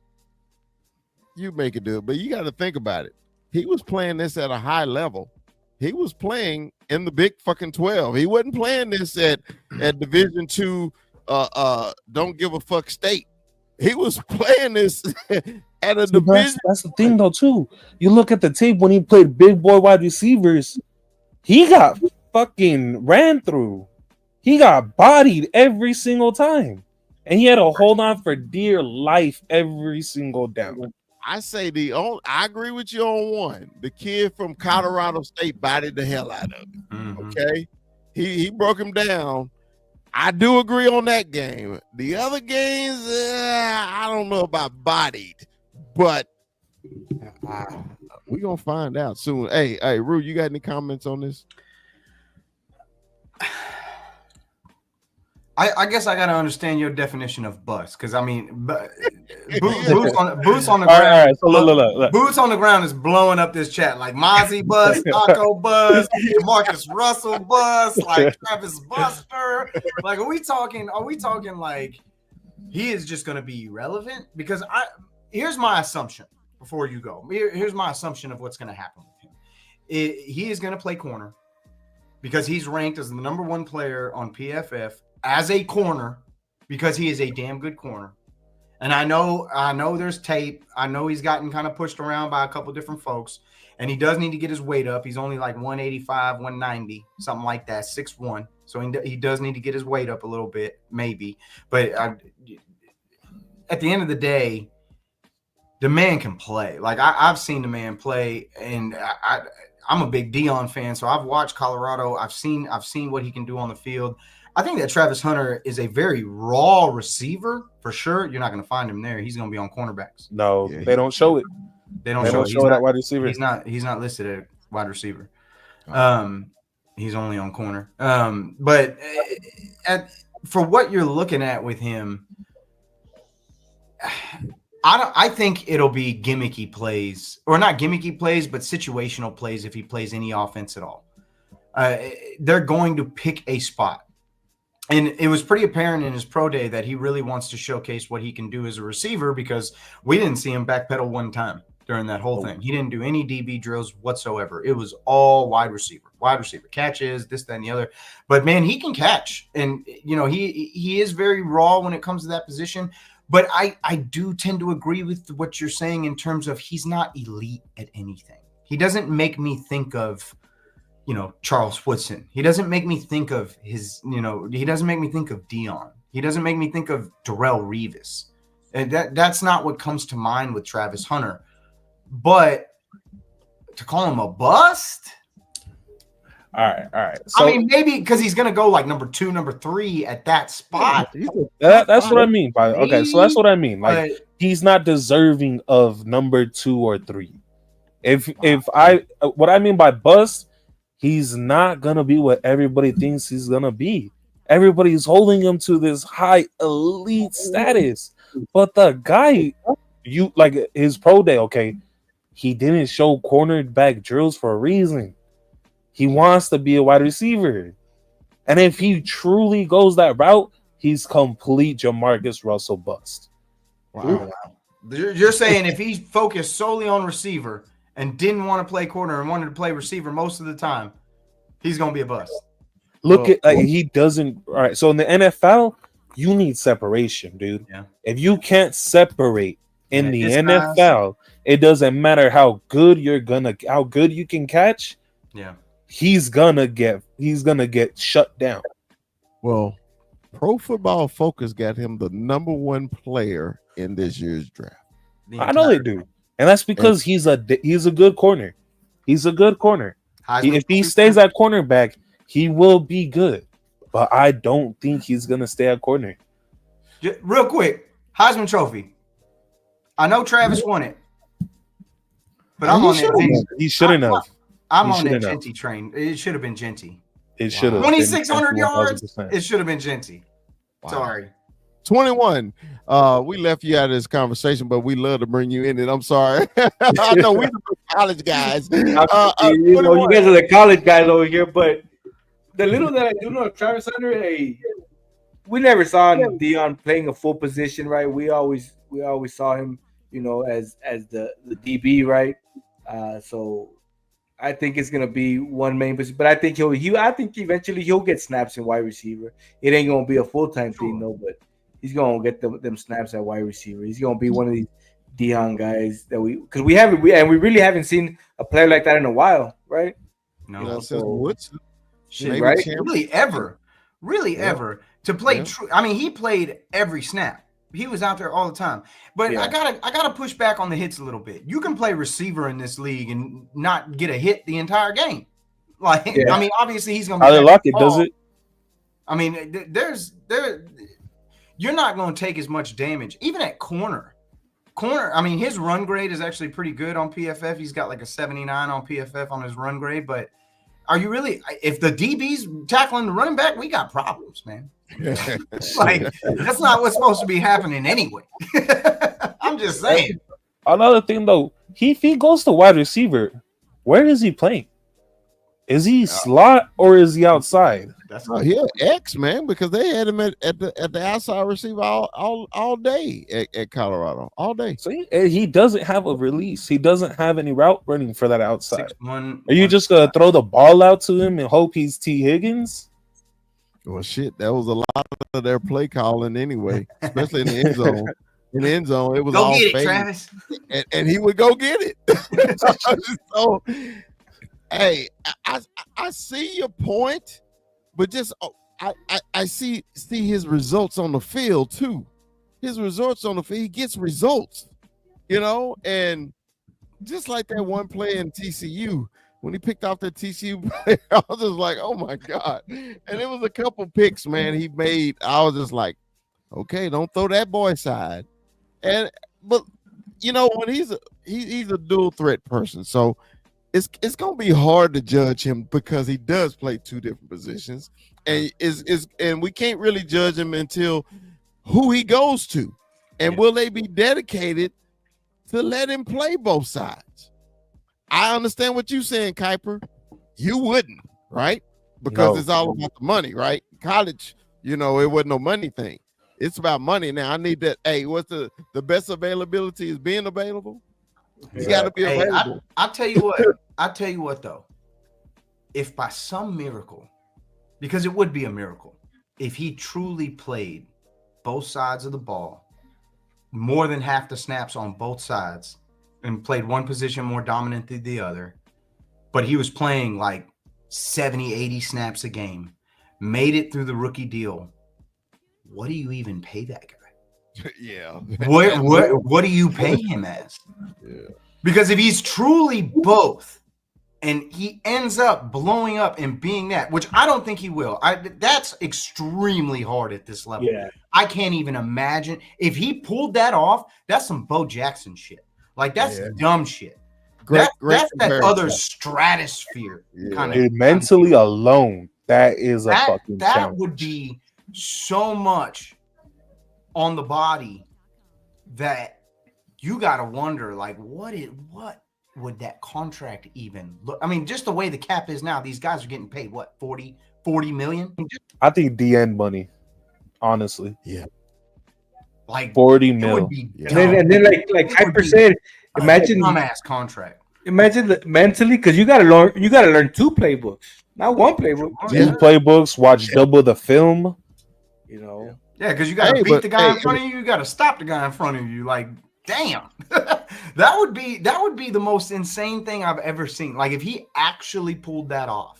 Speaker 1: you make it do it, but you got to think about it. He was playing this at a high level. He was playing in the Big fucking 12. He wasn't playing this at Division II don't give a fuck state. He was playing this at a division.
Speaker 5: That's the thing though too. You look at the tape when he played big boy wide receivers, he got fucking ran through. He got bodied every single time. And he had to hold on for dear life every single down.
Speaker 1: I say I agree with you on one. The kid from Colorado State bodied the hell out of him.
Speaker 4: Mhm.
Speaker 1: Okay. He broke him down. I do agree on that game. The other games, I don't know about bodied, but we're gonna find out soon. Hey, Rue, you got any comments on this?
Speaker 4: I guess I gotta understand your definition of bust, because I mean, boots on the ground.
Speaker 5: All right. So look.
Speaker 4: Boots on the ground is blowing up this chat. Like Mozzie bust, Taco bust, Marcus Russell bust, like Travis Buster. Like, are we talking like he is just gonna be irrelevant? Because here's my assumption before you go. Here's my assumption of what's gonna happen with him. He is gonna play corner because he's ranked as the number 1 player on PFF as a corner because he is a damn good corner. And I know there's tape. I know he's gotten kind of pushed around by a couple different folks, and he does need to get his weight up. He's only like 185, 190, something like that, 6'1". So he does need to get his weight up a little bit, maybe. But at the end of the day, the man can play. Like I've seen the man play, and I'm a big Dion fan, so I've watched Colorado. I've seen what he can do on the field. I think that Travis Hunter is a very raw receiver for sure. You're not going to find him there. He's going to be on cornerbacks.
Speaker 5: No, they don't show it.
Speaker 4: They don't
Speaker 5: show it at wide receiver.
Speaker 4: He's not listed at wide receiver. He's only on corner. But for what you're looking at with him, I think it'll be gimmicky plays, or not gimmicky plays, but situational plays if he plays any offense at all. They're going to pick a spot. And it was pretty apparent in his pro day that he really wants to showcase what he can do as a receiver, because we didn't see him backpedal one time during that whole thing. He didn't do any DB drills whatsoever. It was all wide receiver catches, this, that, and the other. But man, he can catch. And, he is very raw when it comes to that position. But I do tend to agree with what you're saying in terms of he's not elite at anything. He doesn't make me think of, Charles Woodson. He doesn't make me think of he doesn't make me think of Dion. He doesn't make me think of Darrelle Revis. And that's not what comes to mind with Travis Hunter. But to call him a bust?
Speaker 5: All right. So,
Speaker 4: I mean, maybe because he's going to go like number 2, number 3 at that spot.
Speaker 5: That's what I mean by okay. So that's what I mean. Like, he's not deserving of number 2 or 3. What I mean by bust, he's not gonna be what everybody thinks he's gonna be. Everybody's holding him to this high elite status. But the guy, you like his pro day, okay? He didn't show cornerback drills for a reason. He wants to be a wide receiver. And if he truly goes that route, he's complete Jamarcus Russell bust.
Speaker 1: Wow.
Speaker 4: You're saying if he focused solely on receiver and didn't want to play corner and wanted to play receiver most of the time, he's going to be a bust.
Speaker 5: Look at he doesn't. All right, so in the NFL, you need separation, dude.
Speaker 4: Yeah.
Speaker 5: If you can't separate in
Speaker 4: And
Speaker 5: the
Speaker 4: his
Speaker 5: NFL, it doesn't matter how good you can catch.
Speaker 4: Yeah.
Speaker 5: He's gonna get shut down.
Speaker 1: Well, Pro Football Focus got him the #1 player in this year's draft.
Speaker 5: I know they do, and that's because he's a good corner. He's a good corner. If he stays at cornerback, he will be good. But I don't think he's gonna stay at corner.
Speaker 4: Real quick, Heisman Trophy. I know Travis won it, but I'm on that.
Speaker 5: He shouldn't have.
Speaker 4: I'm on that Genty train. It should have been Genty.
Speaker 5: It should have
Speaker 4: 2,600 yards.
Speaker 5: 1000%.
Speaker 4: It should have been Genty.
Speaker 1: Wow.
Speaker 4: Sorry.
Speaker 1: 21. We left you out of this conversation, but we love to bring you in it. I'm sorry. I know we're the college guys.
Speaker 6: You guys are the college guys over here, but the little that I do know of Travis Hunter, we never saw Dion playing a full position, right? We always saw him, as the DB, right? So I think it's gonna be one main position, but I think I think eventually he'll get snaps in wide receiver. It ain't gonna be a full-time thing though, but he's gonna get them snaps at wide receiver. He's gonna be one of these Dion guys that we really haven't seen a player like that in a while, right?
Speaker 4: No,
Speaker 1: since Woodson.
Speaker 4: Shit, right? Really ever to play true. I mean, he played every snap. He was out there all the time. But I gotta push back on the hits a little bit. You can play receiver in this league and not get a hit the entire game. I mean, obviously he's gonna be
Speaker 5: Tyler Lockett does it.
Speaker 4: I mean, you're not going to take as much damage, even at corner. I mean, his run grade is actually pretty good on PFF. He's got like a 79 on PFF on his run grade. But are you really? If the DB's tackling the running back, we got problems, man. That's not what's supposed to be happening anyway. I'm just saying.
Speaker 5: Another thing though, if he goes to wide receiver, where is he playing? Is he slot or is he outside?
Speaker 1: He X, man, because they had him at the outside receiver all day at Colorado, all day.
Speaker 5: So he doesn't have a release. He doesn't have any route running for that outside.
Speaker 4: 6'1",
Speaker 5: Are you just gonna throw the ball out to him and hope he's T. Higgins?
Speaker 1: Well, shit, that was a lot of their play calling anyway, especially in the end zone. In the end zone, it was
Speaker 4: go
Speaker 1: all
Speaker 4: get it,
Speaker 1: fake.
Speaker 4: Travis,
Speaker 1: and he would go get it. So, hey, I see your point, but just I see his results on the field too. His results on the field, he gets results, and just like that one play in TCU. When he picked off that TCU player, I was just like, oh my God. And it was a couple picks, man, he made. I was just like, okay, don't throw that boy aside. But when he's a dual threat person. So it's gonna be hard to judge him because he does play two different positions. And and we can't really judge him until who he goes to. And will they be dedicated to let him play both sides? I understand what you're saying, Kuiper. You wouldn't, right? Because it's all about the money, right? College, it wasn't no money thing. It's about money now. I need that. Hey, what's the best availability is being available? He's got to be available.
Speaker 4: I'll tell you what. I'll tell you what, though. If by some miracle, because it would be a miracle, if he truly played both sides of the ball, more than half the snaps on both sides, and played one position more dominant than the other, but he was playing like 70, 80 snaps a game, made it through the rookie deal. What do you even pay that guy?
Speaker 1: Yeah.
Speaker 4: What do you pay him as?
Speaker 1: Yeah.
Speaker 4: Because if he's truly both and he ends up blowing up and being that, which I don't think he will. That's extremely hard at this level.
Speaker 6: Yeah.
Speaker 4: I can't even imagine. If he pulled that off, that's some Bo Jackson shit. Like, that's dumb shit.
Speaker 1: Great
Speaker 4: that's that
Speaker 1: comparison.
Speaker 4: other stratosphere kind of.
Speaker 5: Mentally alone, that is a fucking
Speaker 4: that
Speaker 5: challenge.
Speaker 4: would be so much on the body that you got to wonder, like, what would that contract even look? I mean, just the way the cap is now, these guys are getting paid, what, 40 million?
Speaker 5: I think DN money, honestly.
Speaker 1: Yeah.
Speaker 4: Like
Speaker 5: 40
Speaker 4: it
Speaker 5: mil.
Speaker 4: would be
Speaker 1: Yeah.
Speaker 4: dumb.
Speaker 6: And then like
Speaker 4: It would
Speaker 6: 5%.
Speaker 4: be a
Speaker 6: Imagine
Speaker 4: dumbass contract.
Speaker 6: mentally, because you gotta learn 2 playbooks, not 1 playbook.
Speaker 5: Two playbooks, watch double the film.
Speaker 6: You know,
Speaker 4: Yeah, because you got to
Speaker 1: Hey,
Speaker 4: beat
Speaker 1: but-
Speaker 4: the guy in
Speaker 1: hey,
Speaker 4: front of you. You got to stop the guy in front of you. Like, damn, that would be the most insane thing I've ever seen. Like, if he actually pulled that off,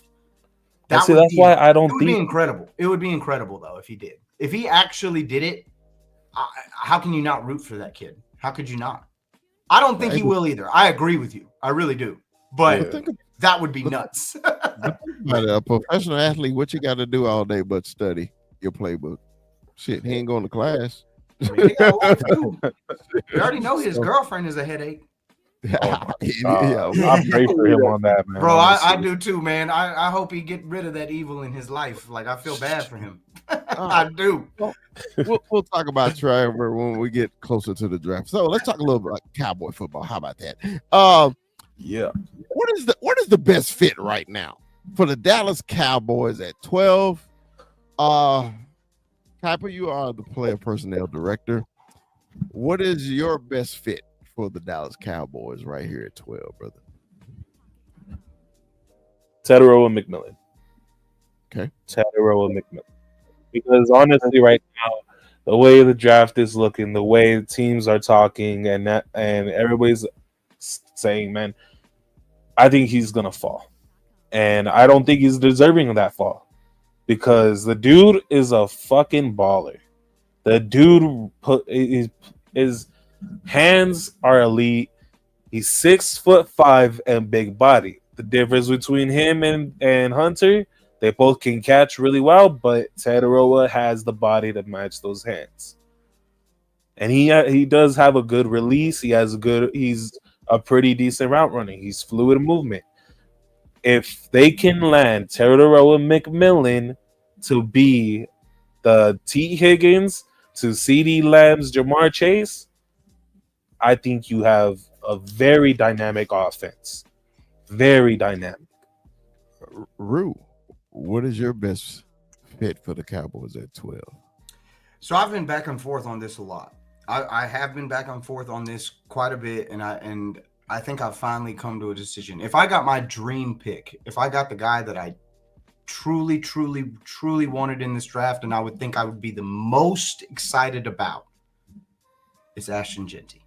Speaker 5: That's why I don't
Speaker 4: it would be
Speaker 5: think
Speaker 4: incredible. It would be incredible though if he did. If he actually did it, how can you not root for that kid? How could you not? I don't think he will either. I agree with you. I really do. But
Speaker 1: But think
Speaker 4: that would be nuts.
Speaker 1: about a professional athlete. What you got to do all day but study your playbook? Shit, he ain't going to class.
Speaker 4: I mean, he got a wife, too. You already know his girlfriend is a headache.
Speaker 1: Yeah,
Speaker 5: I pray for him on that, man.
Speaker 4: Bro, I
Speaker 5: honestly.
Speaker 4: do too, man. I hope he get rid of that evil in his life. Like, I feel bad for him. I do.
Speaker 1: we'll talk about Trevor when we get closer to the draft. So let's talk a little bit about Cowboy football. How about that?
Speaker 5: Yeah.
Speaker 1: What is the best fit right now for the Dallas Cowboys at 12? Piper, you are the player personnel director. What is your best fit for the Dallas Cowboys right here at 12, brother?
Speaker 5: Tedero and McMillan.
Speaker 1: Okay.
Speaker 5: Tedero and McMillan. Because honestly, right now, the way the draft is looking, the way teams are talking, and everybody's saying, man, I think he's gonna fall, and I don't think he's deserving of that fall, because the dude is a fucking baller. The dude his hands are elite. He's 6'5" and big body. The difference between him and Hunter, they both can catch really well, but Tataroa has the body to match those hands. And he does have a good release. He's a pretty decent route running. He's fluid movement. If they can land Tataroa McMillan to be the T. Higgins to CD Lamb's Jamar Chase, I think you have a very dynamic offense. Very dynamic.
Speaker 1: Rue, what is your best fit for the Cowboys at 12?
Speaker 4: So I've been back and forth on this a lot. I have been back and forth on this quite a bit, and I think I've finally come to a decision. If I got my dream pick, if I got the guy that I truly, truly, truly wanted in this draft, and I would think I would be the most excited about, it's Ashton Genty.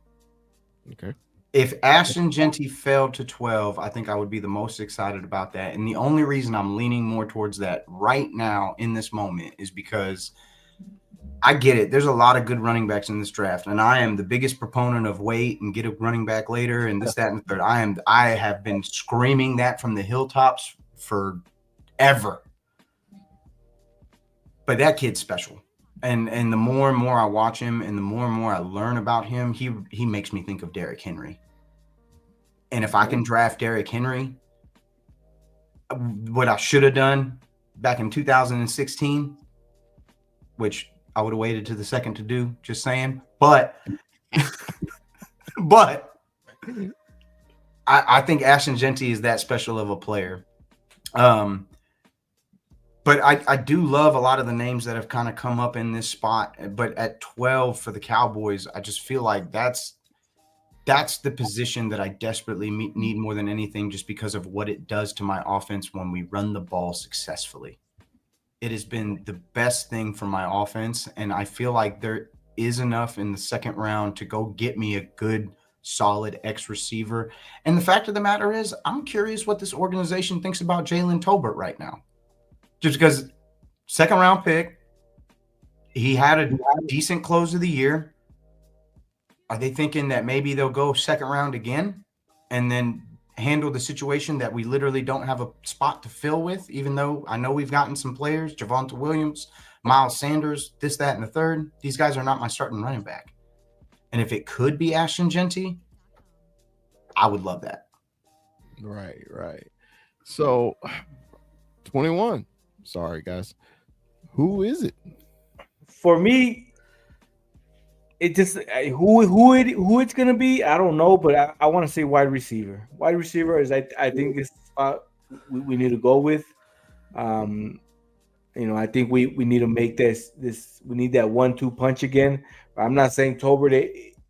Speaker 1: Okay.
Speaker 4: If Ashton Genty fell to 12, I think I would be the most excited about that. And the only reason I'm leaning more towards that right now in this moment is because I get it. There's a lot of good running backs in this draft, and I am the biggest proponent of wait and get a running back later and this, that, and the third. I have been screaming that from the hilltops forever. But that kid's special. And the more and more I watch him and the more I learn about him, he makes me think of Derrick Henry. And if I can draft Derrick Henry, what I should have done back in 2016, which I would have waited to the second to do, just saying. But I think Ashton Genty is that special of a player. But I do love a lot of the names that have kind of come up in this spot. But at 12 for the Cowboys, I just feel like that's the position that I desperately need more than anything, just because of what it does to my offense when we run the ball successfully. It has been the best thing for my offense, and I feel like there is enough in the second round to go get me a good, solid X receiver. And the fact of the matter is, I'm curious what this organization thinks about Jalen Tolbert right now. Just because second round pick, he had a decent close of the year. Are they thinking that maybe they'll go second round again and then handle the situation that we literally don't have a spot to fill with, even though I know we've gotten some players, Javonte Williams, Miles Sanders, this, that, and the third. These guys are not my starting running back. And if it could be Ashton Genty, I would love that.
Speaker 1: Right. So 21. Sorry, guys. Who is it?
Speaker 6: for me, it just who it's gonna be, I don't know, but I want to say wide receiver. Wide receiver is I think this spot we need to go with. Um, I think we need to make this we need that 1-2 punch again. I'm not saying Tolbert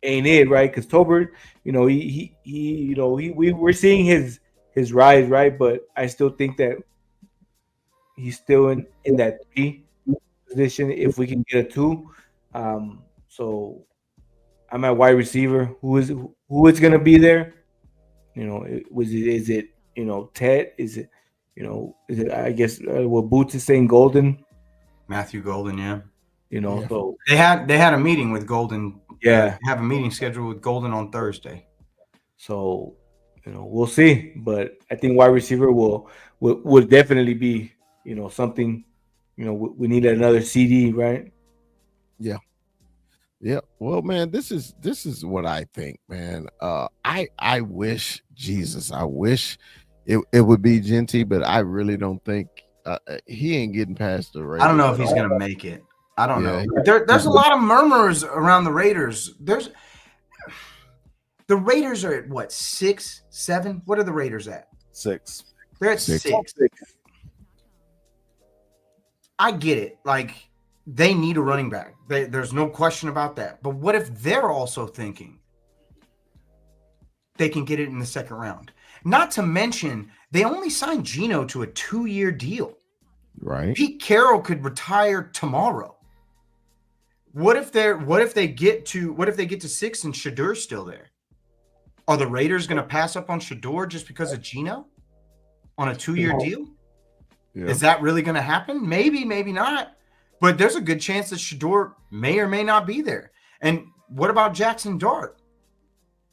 Speaker 6: ain't it, right? Because Tolbert, we're seeing his rise, right? But I still think that he's still in that 3 position if we can get a 2. So I'm at wide receiver. Who is going to be there? Is it Ted? Is it I guess what Boots is saying Golden.
Speaker 4: Matthew Golden, yeah.
Speaker 6: So
Speaker 4: they had a meeting with Golden.
Speaker 6: Yeah,
Speaker 4: have a meeting scheduled with Golden on Thursday.
Speaker 6: So we'll see, but I think wide receiver will definitely be something. We need another CD, right?
Speaker 1: Yeah. Well, man, this is what I think, man. I wish I wish it would be Genty, but I really don't think he ain't getting past the Raiders.
Speaker 4: I don't know if he's gonna make it. I don't know. There's a lot of murmurs around the Raiders. The Raiders are at what, 6, 7? What are the Raiders at?
Speaker 5: 6.
Speaker 4: They're at 6. I get it. Like, they need a running back. There's no question about that. But what if they're also thinking they can get it in the second round? Not to mention, they only signed Geno to a 2-year deal.
Speaker 1: Right.
Speaker 4: Pete Carroll could retire tomorrow. What if they get to 6 and Shadur's still there? Are the Raiders going to pass up on Shadur just because of Geno on a 2-year deal? Yeah. Is that really going to happen? Maybe, maybe not. But there's a good chance that Shadur may or may not be there. And what about Jackson Dart?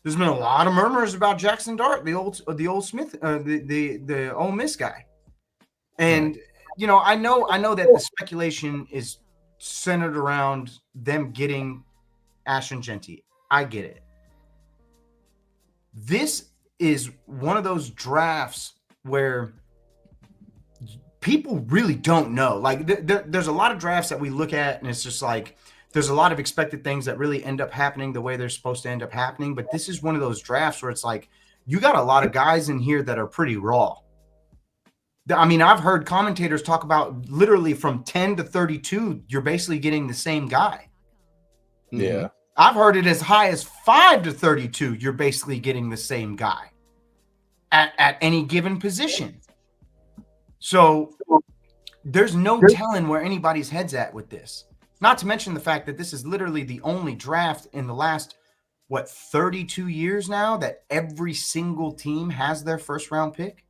Speaker 4: There's been a lot of murmurs about Jackson Dart, the old Smith, the Ole Miss guy. And I know that the speculation is centered around them getting Ashton Genty. I get it. This is one of those drafts where people really don't know. Like there's a lot of drafts that we look at and it's just like there's a lot of expected things that really end up happening the way they're supposed to end up happening. But this is one of those drafts where it's like you got a lot of guys in here that are pretty raw. I mean, I've heard commentators talk about literally from 10 to 32, you're basically getting the same guy.
Speaker 5: Yeah.
Speaker 4: I've heard it as high as 5 to 32, you're basically getting the same guy at any given position. So there's no telling where anybody's head's at with this. Not to mention the fact that this is literally the only draft in the last, 32 years now that every single team has their first round pick.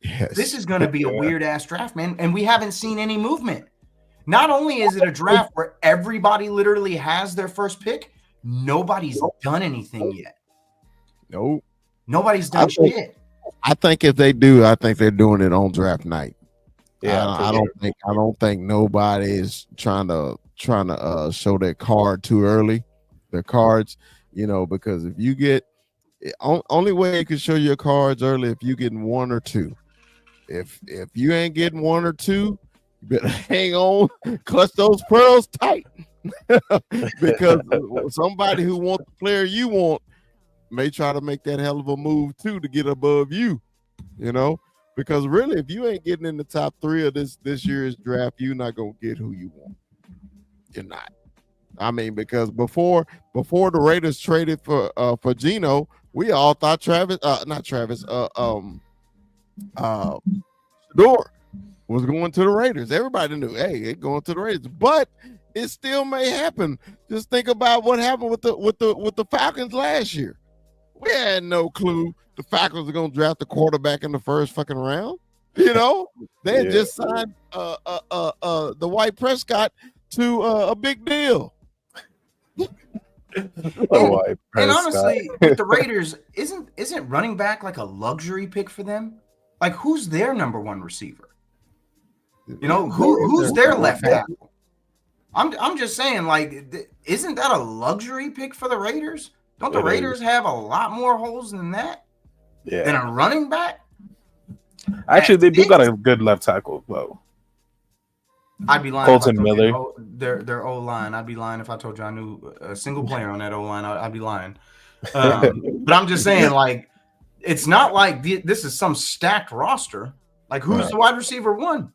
Speaker 1: Yes.
Speaker 4: This is going to be a weird ass draft, man. And we haven't seen any movement. Not only is it a draft where everybody literally has their first pick, nobody's done anything yet.
Speaker 1: Nope.
Speaker 4: Nobody's done shit.
Speaker 1: I think if they do, I think they're doing it on draft night.
Speaker 5: Yeah,
Speaker 1: I don't think nobody is trying to show their card too early. Their cards, because if you get only way you can show your cards early if you getting 1 or 2. If you ain't getting 1 or 2, you better hang on, clutch those pearls tight, because somebody who wants the player you want may try to make that hell of a move too to get above you, because really, if you ain't getting in the top 3 of this year's draft, you're not gonna get who you want. You're not. I mean, because before the Raiders traded for Geno, we all thought Shador was going to the Raiders. Everybody knew, hey, it's going to the Raiders, but it still may happen. Just think about what happened with the Falcons last year. We had no clue the Falcons were going to draft the quarterback in the first fucking round. They had just signed the White Prescott to a big deal.
Speaker 4: And honestly, with the Raiders, isn't running back like a luxury pick for them? Like, who's their number 1 receiver? Who's their left tackle? I'm just saying, like, isn't that a luxury pick for the Raiders? Don't the Raiders have a lot more holes than that?
Speaker 5: Yeah.
Speaker 4: Than a running back?
Speaker 5: Actually, they do got a good left tackle, though.
Speaker 4: I'd be lying
Speaker 5: Colton
Speaker 4: if I told
Speaker 5: Miller.
Speaker 4: you their O line. I'd be lying if I told you I knew a single player on that O line. I'd be lying. But I'm just saying, like, it's not like this is some stacked roster. Like, who's the wide receiver one?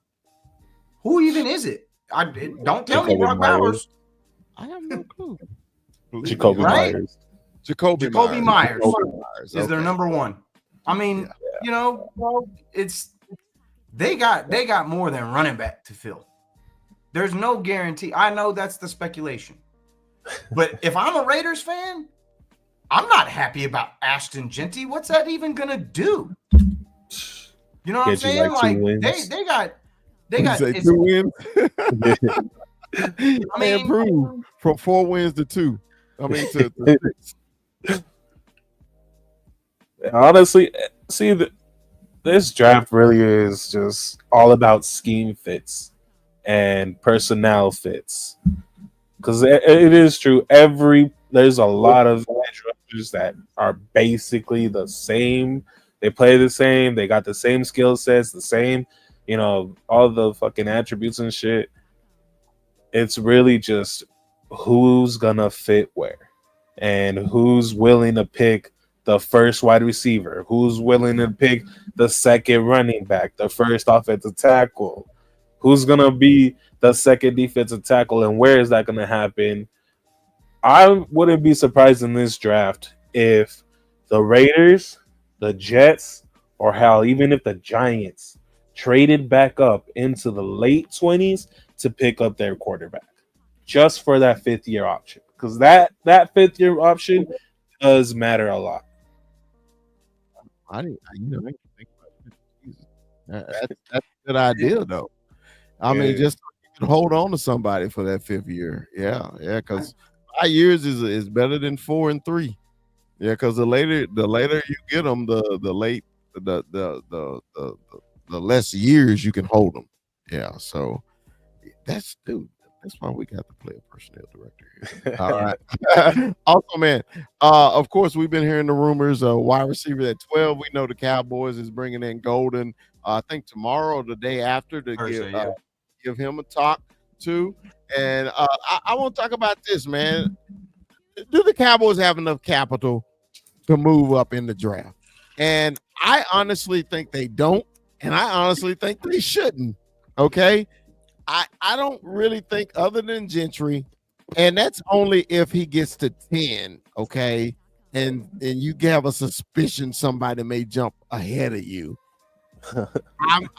Speaker 4: Who even is it? Don't tell me
Speaker 5: Jacoby
Speaker 4: Brock
Speaker 5: Myers.
Speaker 4: Bowers.
Speaker 1: I have no clue. Believe me,
Speaker 5: Jacoby
Speaker 4: Right?
Speaker 5: Myers.
Speaker 1: Jacoby
Speaker 4: Myers
Speaker 1: Myers
Speaker 4: is their
Speaker 1: okay.
Speaker 4: number one. I mean, you know, it's they got more than running back to fill. There's no guarantee. I know that's the speculation. But if I'm a Raiders fan, I'm not happy about Ashton Genty. What's that even gonna do? You know what I'm
Speaker 5: Get you
Speaker 4: saying?
Speaker 5: like 2
Speaker 4: Like
Speaker 5: wins.
Speaker 4: they got
Speaker 1: You say
Speaker 4: it's,
Speaker 1: 2 wins?
Speaker 4: I
Speaker 1: They
Speaker 4: mean,
Speaker 1: improved from 4 wins to 2. I mean to 6.
Speaker 5: Honestly, see, this draft really is just all about scheme fits and personnel fits. Because it is true. There's a lot of edge rushers that are basically the same. They play the same. They got the same skill sets, the same, all the fucking attributes and shit. It's really just who's gonna fit where, and who's willing to pick the first wide receiver, who's willing to pick the second running back, the first offensive tackle, who's gonna be the second defensive tackle, and where is that gonna happen? I wouldn't be surprised in this draft if the Raiders, the Jets, or hell, even if the Giants traded back up into the late 20s to pick up their quarterback just for that 5th-year option. Because that 5th-year option does matter a lot.
Speaker 1: I didn't think about it. That's a good idea, though. I mean, just you can hold on to somebody for that 5th year. Yeah, because 5 years is better than 4 and 3. Yeah, because the later you get them, the less years you can hold them. Yeah, so that's why we got to play a personnel director here. All right. Also, man, of course, we've been hearing the rumors. Wide receiver at 12. We know the Cowboys is bringing in Golden. I think tomorrow or the day after to
Speaker 4: Thursday,
Speaker 1: give him a talk to. And I want to talk about this, man. Do the Cowboys have enough capital to move up in the draft? And I honestly think they don't. And I honestly think they shouldn't. Okay. I don't really think, other than Gentry, and that's only if he gets to 10, okay, and you have a suspicion somebody may jump ahead of you.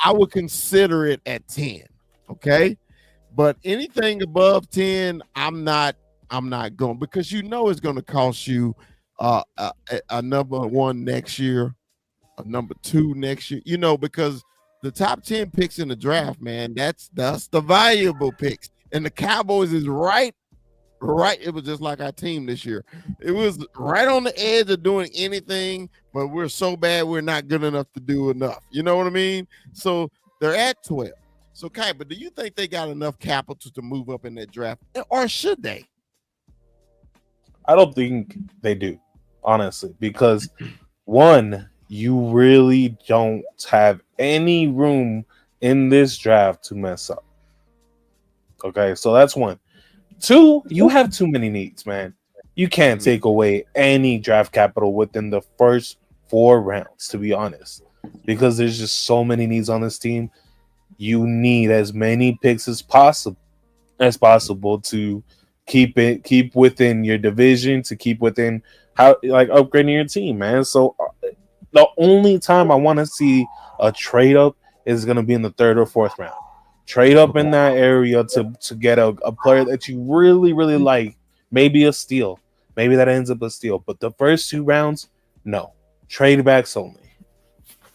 Speaker 1: I would consider it at 10, okay, but anything above 10, I'm not going, because it's going to cost you a number 1 next year, a number 2 next year, because the top 10 picks in the draft, man, that's the valuable picks. And the Cowboys is right. It was just like our team this year. It was right on the edge of doing anything, but we're so bad we're not good enough to do enough. You know what I mean? So they're at 12. So, Kai, but do you think they got enough capital to move up in that draft, or should they?
Speaker 5: I don't think they do, honestly, because one, you really don't have any room in this draft to mess up. Okay, so that's one. 2, you have too many needs, man. You can't take away any draft capital within the first 4 rounds, to be honest, because there's just so many needs on this team. You need as many picks as possible to keep within your division, to keep within upgrading your team, man. So the only time I want to see a trade up is going to be in the 3rd or 4th round. Trade up in that area to get a player that you really, really like. Maybe a steal. Maybe that ends up a steal. But the first 2 rounds, no. Trade backs only.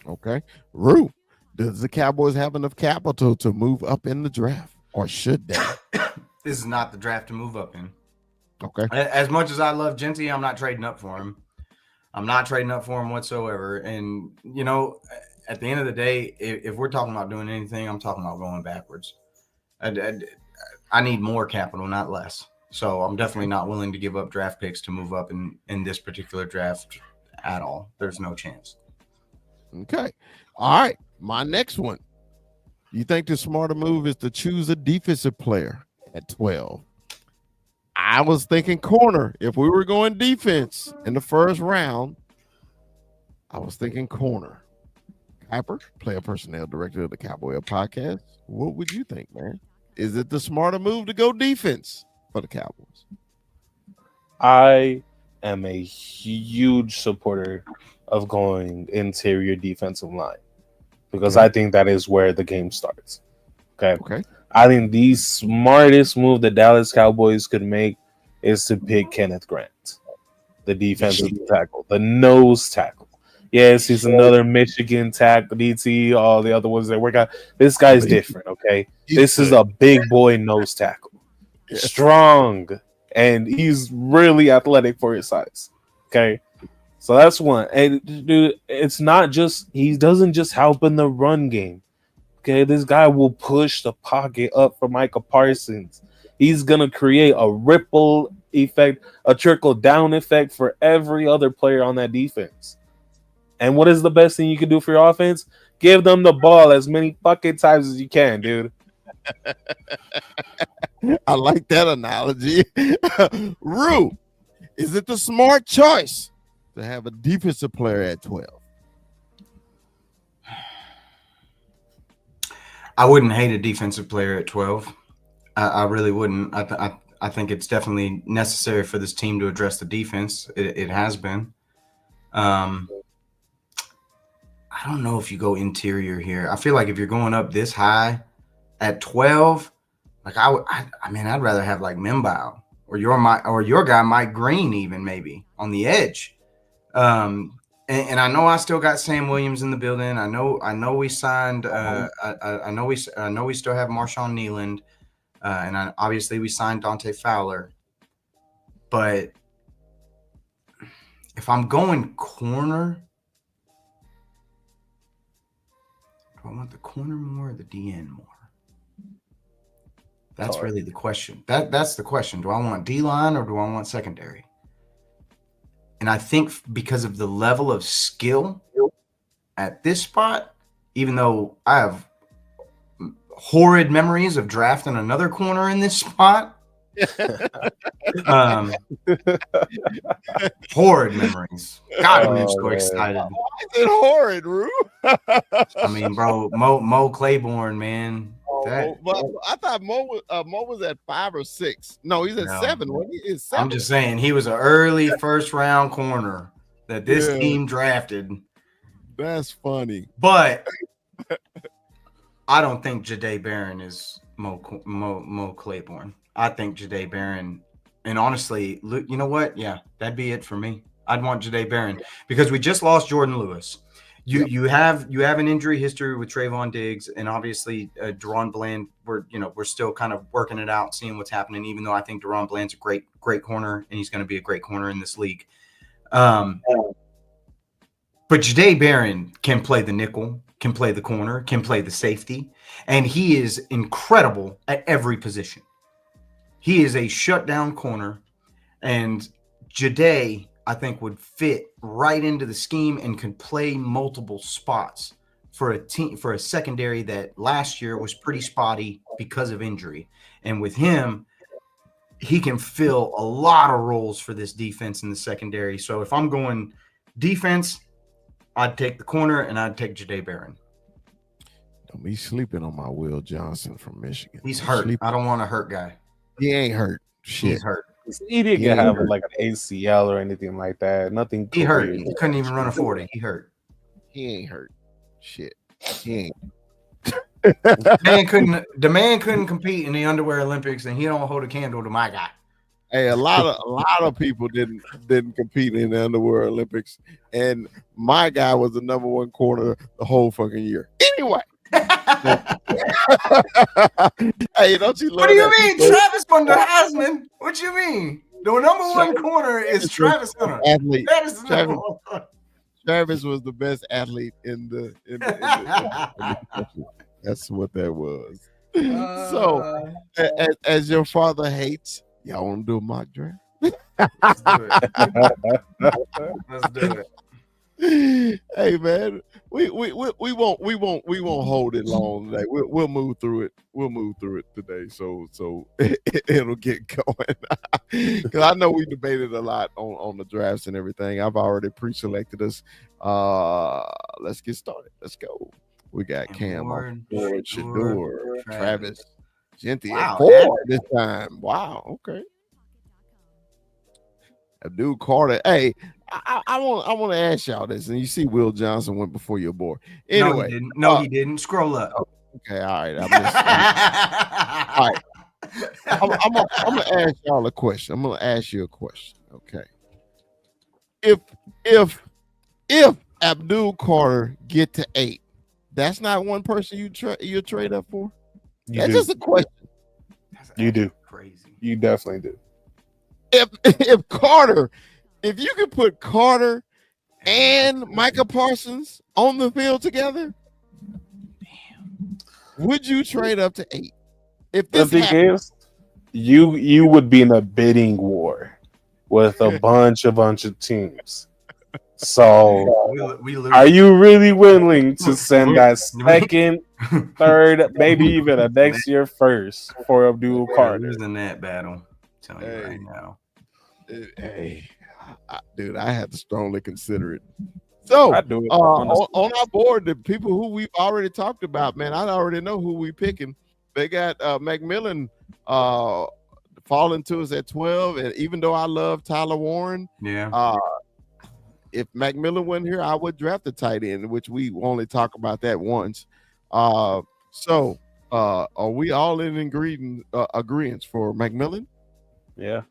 Speaker 1: Okay. Rue, does the Cowboys have enough capital to move up in the draft, or should they?
Speaker 4: This is not the draft to move up in.
Speaker 1: Okay.
Speaker 4: As much as I love Genty, I'm not trading up for him. I'm not trading up for him whatsoever. And, at the end of the day, if we're talking about doing anything, I'm talking about going backwards. I need more capital, not less. So I'm definitely not willing to give up draft picks to move up in this particular draft at all. There's no chance.
Speaker 1: Okay. All right. My next one. You think the smarter move is to choose a defensive player at 12? I was thinking corner. If we were going defense in the first round, I was thinking corner. Hyper, player personnel director of the Cowboy podcast. What would you think, man? Is it the smarter move to go defense for the Cowboys?
Speaker 5: I am a huge supporter of going interior defensive line because I think that is where the game starts. Okay. I think the smartest move the Dallas Cowboys could make is to pick Kenneth Grant, the defensive tackle, the nose tackle. Yes, he's another Michigan tackle, DT, all the other ones that work out. This guy's different, okay? This is a big boy nose tackle. Strong, and he's really athletic for his size, okay? So that's one. And, dude, it's not just, he doesn't just help in the run game. Okay, this guy will push the pocket up for Micah Parsons. He's going to create a ripple effect, a trickle down effect for every other player on that defense. And what is the best thing you can do for your offense? Give them the ball as many fucking times as you can, dude.
Speaker 1: I like that analogy. Rue, is it the smart choice to have a defensive player at 12?
Speaker 4: I wouldn't hate a defensive player at 12. I really wouldn't. I think it's definitely necessary for this team to address the defense. It has been. I don't know if you go interior here. I feel like if you're going up this high at 12, like I mean, I'd rather have like Mimbow or your guy Mike Green even maybe on the edge. And I know I still got Sam Williams in the building. I know we signed. I know we still have Marshawn Nealand, and obviously we signed Dante Fowler. But if I'm going corner, do I want the corner more or the DN more? That's really the question. That's the question. Do I want D-line or do I want secondary? And I think because of the level of skill at this spot, even though I have horrid memories of drafting another corner in this spot, horrid memories. God, I'm so excited.
Speaker 1: Why is it horrid, Rue?
Speaker 4: I mean, bro, Mo Claiborne, man.
Speaker 1: I thought Mo was at 5 or 6. No, he's at 7. He's 7.
Speaker 4: I'm just saying he was an early first round corner that this team drafted.
Speaker 1: That's funny.
Speaker 4: But I don't think Jahdae Barron is Mo Claiborne. I think Jahdae Barron, and honestly, you know what? Yeah, that'd be it for me. I'd want Jahdae Barron because we just lost Jordan Lewis. You have an injury history with Trayvon Diggs, and obviously Deron Bland. We're still kind of working it out, seeing what's happening. Even though I think Deron Bland's a great corner, and he's going to be a great corner in this league. But Jahdae Barron can play the nickel, can play the corner, can play the safety, and he is incredible at every position. He is a shutdown corner, and Jahdae, I think, would fit right into the scheme and could play multiple spots for a team, for a secondary that last year was pretty spotty because of injury. And with him, he can fill a lot of roles for this defense in the secondary. So if I'm going defense, I'd take the corner and I'd take Jahdae Barron.
Speaker 1: He's sleeping on my Will Johnson from Michigan.
Speaker 4: He's hurt. I don't want a hurt guy.
Speaker 1: He ain't hurt. Shit.
Speaker 4: He's hurt.
Speaker 5: He didn't have like an ACL or anything like that. Nothing.
Speaker 4: He hurt. He couldn't even run a 40. He hurt.
Speaker 1: He ain't hurt. Shit. He ain't.
Speaker 4: The man couldn't compete in the underwear Olympics, and he don't hold a candle to my guy.
Speaker 1: Hey, a lot of people didn't compete in the underwear Olympics, and my guy was the number one corner the whole fucking year. Anyway. Hey, don't you love
Speaker 4: What do you mean? Travis won the Heisman. What you mean? The number one corner is Travis Hunter.
Speaker 1: Athlete.
Speaker 4: That is the number one.
Speaker 1: Travis was the best athlete in the that's what that was. So as your father hates, y'all want to do a mock draft?
Speaker 4: Let's do it.
Speaker 1: Hey man, we won't hold it long today. We'll move through it. We'll move through it today. So it'll get going. Because I know we debated a lot on the drafts and everything. I've already pre-selected us. Let's get started. Let's go. We got Cam on board, Shador, Travis, Genty at 4 this time. Wow. Okay. Abdul Carter. Hey, I want to ask y'all this, and you see Will Johnson went before your board. Anyway,
Speaker 4: he didn't. Scroll up.
Speaker 1: Okay, all right. All right. I'm gonna ask y'all a question. I'm gonna ask you a question. Okay. If Abdul Carter get to 8, that's not one person you trade up for. That's just a question.
Speaker 5: You do.
Speaker 4: Crazy.
Speaker 5: You definitely do.
Speaker 1: If Carter, if you could put Carter and Micah Parsons on the field together, would you trade up to 8? If this happens,
Speaker 5: you would be in a bidding war with a bunch of teams. So, are you really willing to send that second, third, maybe even a next year first for Abdul Carter?
Speaker 4: Losing that battle, I'm telling you right now.
Speaker 1: Hey, dude, I had to strongly consider it. So, on our board, the people who we've already talked about, man, I already know who we picking. They got McMillan falling to us at 12, and even though I love Tyler Warren, if McMillan wasn't here, I would draft the tight end, which we only talk about that once. So, are we all in agreement for McMillan?
Speaker 5: Yeah.